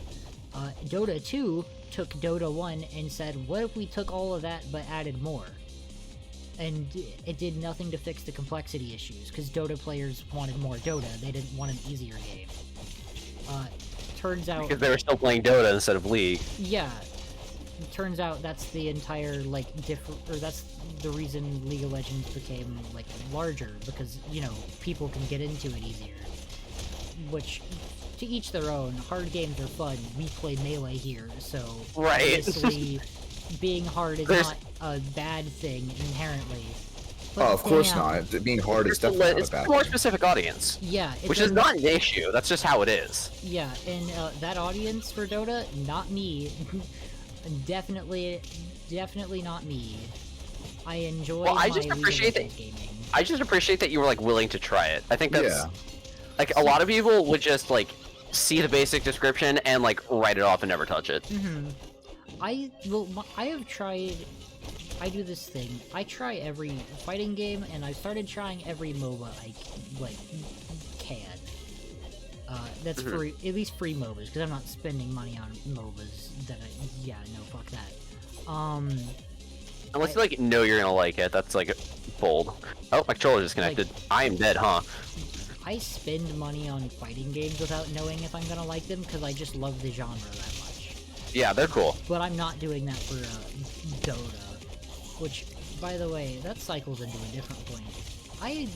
Dota 2 took Dota 1 and said, what if we took all of that but added more? And it did nothing to fix the complexity issues, because Dota players wanted more Dota, they didn't want an easier game. Turns out... Because they were still playing Dota instead of League. Yeah. It turns out that's the entire, like, that's the reason League of Legends became, like, larger, because, you know, people can get into it easier. Which, to each their own, hard games are fun, we play Melee here, so... Right. Obviously, being hard is not a bad thing, inherently. But Oh, of course damn, not. Being hard is definitely not It's a bad a more thing. specific audience. Yeah. Which is not an issue, that's just how it is. Yeah, and that audience for Dota, not me. Definitely not me. I enjoy Well, I my just appreciate League of Legends gaming. I just appreciate that you were, like, willing to try it. I think that's... Yeah. Like, a lot of people would just, like, see the basic description and, like, write it off and never touch it. I have tried... I do this thing. I try every fighting game, and I started trying every MOBA I, can. That's free, at least free MOBAs, because I'm not spending money on MOBAs that no, fuck that. Unless you, like, know you're gonna like it, that's, like, bold. Oh, my controller disconnected. I am dead, huh? I spend money on fighting games without knowing if I'm gonna like them, because I just love the genre that much. Yeah, they're cool. But I'm not doing that for, Dota. Which, by the way, that cycles into a different point. I,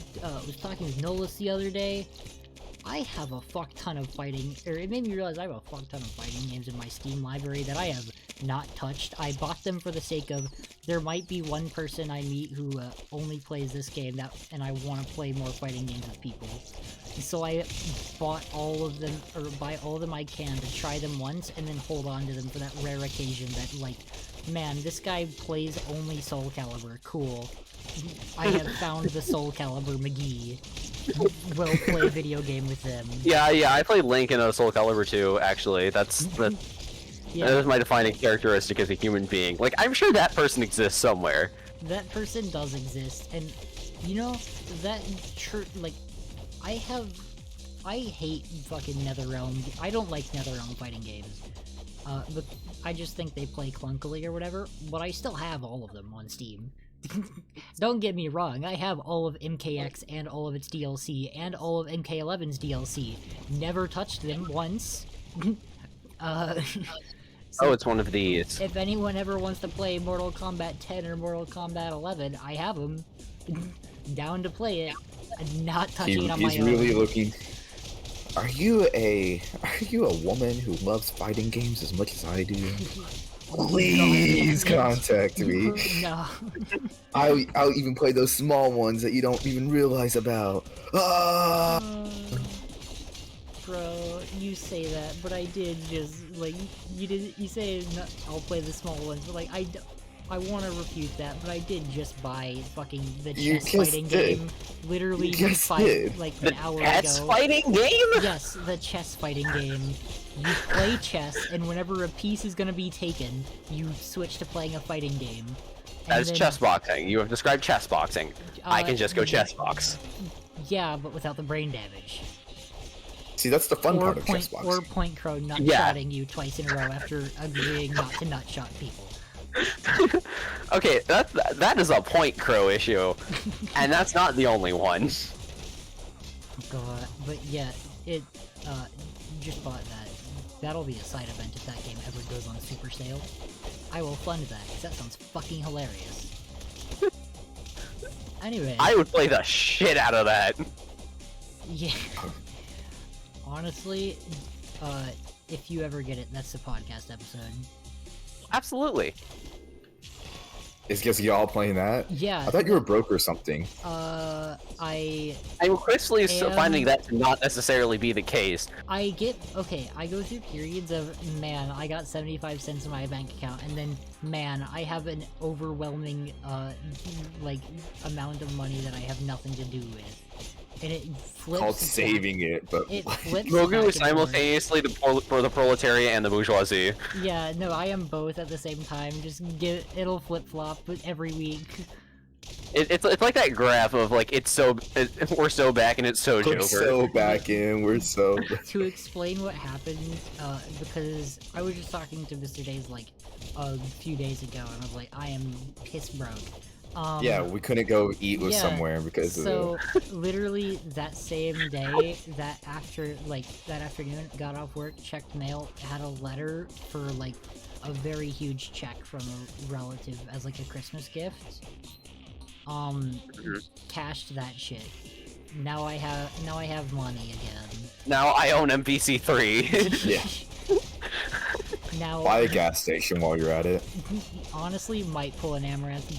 was talking with Nolis the other day. I have a fuck ton of fighting, or it made me realize I have a fuck ton of fighting games in my Steam library that I have not touched. I bought them for the sake of, there might be one person I meet who only plays this game, and I want to play more fighting games with people. And so I bought all of them, or buy all of them I can to try them once, and then hold on to them for that rare occasion that, like, man, this guy plays only Soul Calibur, cool. I have found the Soul Calibur McGee. We'll play a video game with them. Yeah, I played Link in Soul Calibur 2, actually. That is my defining characteristic as a human being. Like, I'm sure that person exists somewhere. That person does exist, and, you know, like, I hate fucking NetherRealm. I don't like NetherRealm fighting games. But I just think they play clunkily or whatever, but I still have all of them on Steam. Don't get me wrong, I have all of MKX and all of its DLC, and all of MK11's DLC. Never touched them once. Oh, it's one of these. If anyone ever wants to play Mortal Kombat 10 or Mortal Kombat 11, I have them. Down to play it. I'm not touching it on my own. He's really looking... Are you a woman who loves fighting games as much as I do? Please contact me. No. I'll even play those small ones that you don't even realize about. Ah! Bro, you say that, but I did just, like, you say no, I'll play the small ones, but, like, I want to refute that, but I did just buy fucking the chess fighting game, literally an hour ago. Chess fighting game? Yes, the chess fighting game. You play chess, and whenever a piece is gonna be taken, you switch to playing a fighting game. That is chess boxing. You have described chess boxing. I can just go chess box. Yeah, but without the brain damage. See, that's the fun part of chess boxing. Or Point Crow nut-shotting you twice in a row after agreeing not to nut-shot people. Okay, that is a Point Crow issue, and that's not the only one. God, but yeah, just bought that. that'll be a side event if that game ever goes on super sale. I will fund that, because that sounds fucking hilarious. Anyway. I would play the shit out of that. Yeah. Honestly, if you ever get it, that's the podcast episode. Absolutely. Is just y'all playing that? Yeah. I thought you were broke or something. I'm quickly finding that to not necessarily be the case. I go through periods of, man, I got 75 cents in my bank account, and then, man, I have an overwhelming, like, amount of money that I have nothing to do with. And it flips. Called saving it, but it flips. Mogu is back and forth. simultaneously for the proletariat and the bourgeoisie. Yeah, no, I am both at the same time. It'll flip flop every week. It's like that graph of like we're so back and it's so Joker. We're so back in. We're so. To explain what happened, because I was just talking to Mr.Daze like a few days ago, and I was like, I am piss broke. Yeah, we couldn't go eat with somewhere because of so literally that same day, that afternoon, got off work, checked mail, had a letter for like a very huge check from a relative as like a Christmas gift. Cashed that shit. Now I have money again. Now I own MPC3. Yeah. Now buy a gas station while you're at it. Honestly, might pull an Amaranth,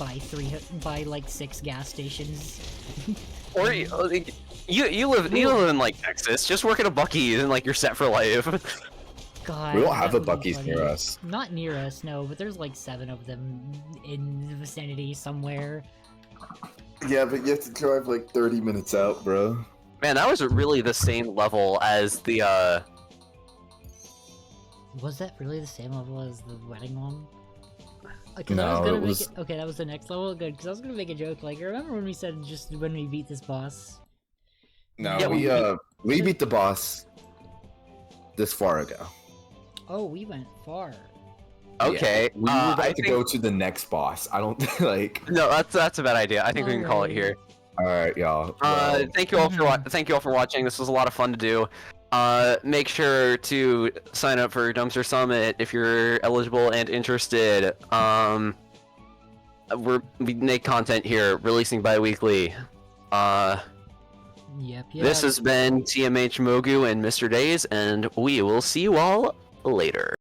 buy like 6 gas stations. Or you live in like Texas. Just work at a Buc-ee's and like you're set for life. God, We don't have that a would be Buc-ee's funny. near us. Not near us, no, but there's like 7 of them in the vicinity somewhere. Yeah, but you have to drive like 30 minutes out, bro. Man, that was really the same level as the Was that really the same level as the wedding one? Okay, No, it was- okay, that was the next level. Good, because I was gonna make a joke. Like, remember when we said just when we beat this boss? No, Yeah, we beat the boss this far ago. Oh, we went far. Okay. We were about I to think- go to the next boss. I don't like. No, that's a bad idea. I think we can call it here. All right, y'all. Well, Thank you all for watching. This was a lot of fun to do. Make sure to sign up for Dumpster Summit if you're eligible and interested. We make content here, releasing bi-weekly. Yep. This has been TMH Mogu and Mr.Daze, and we will see you all later.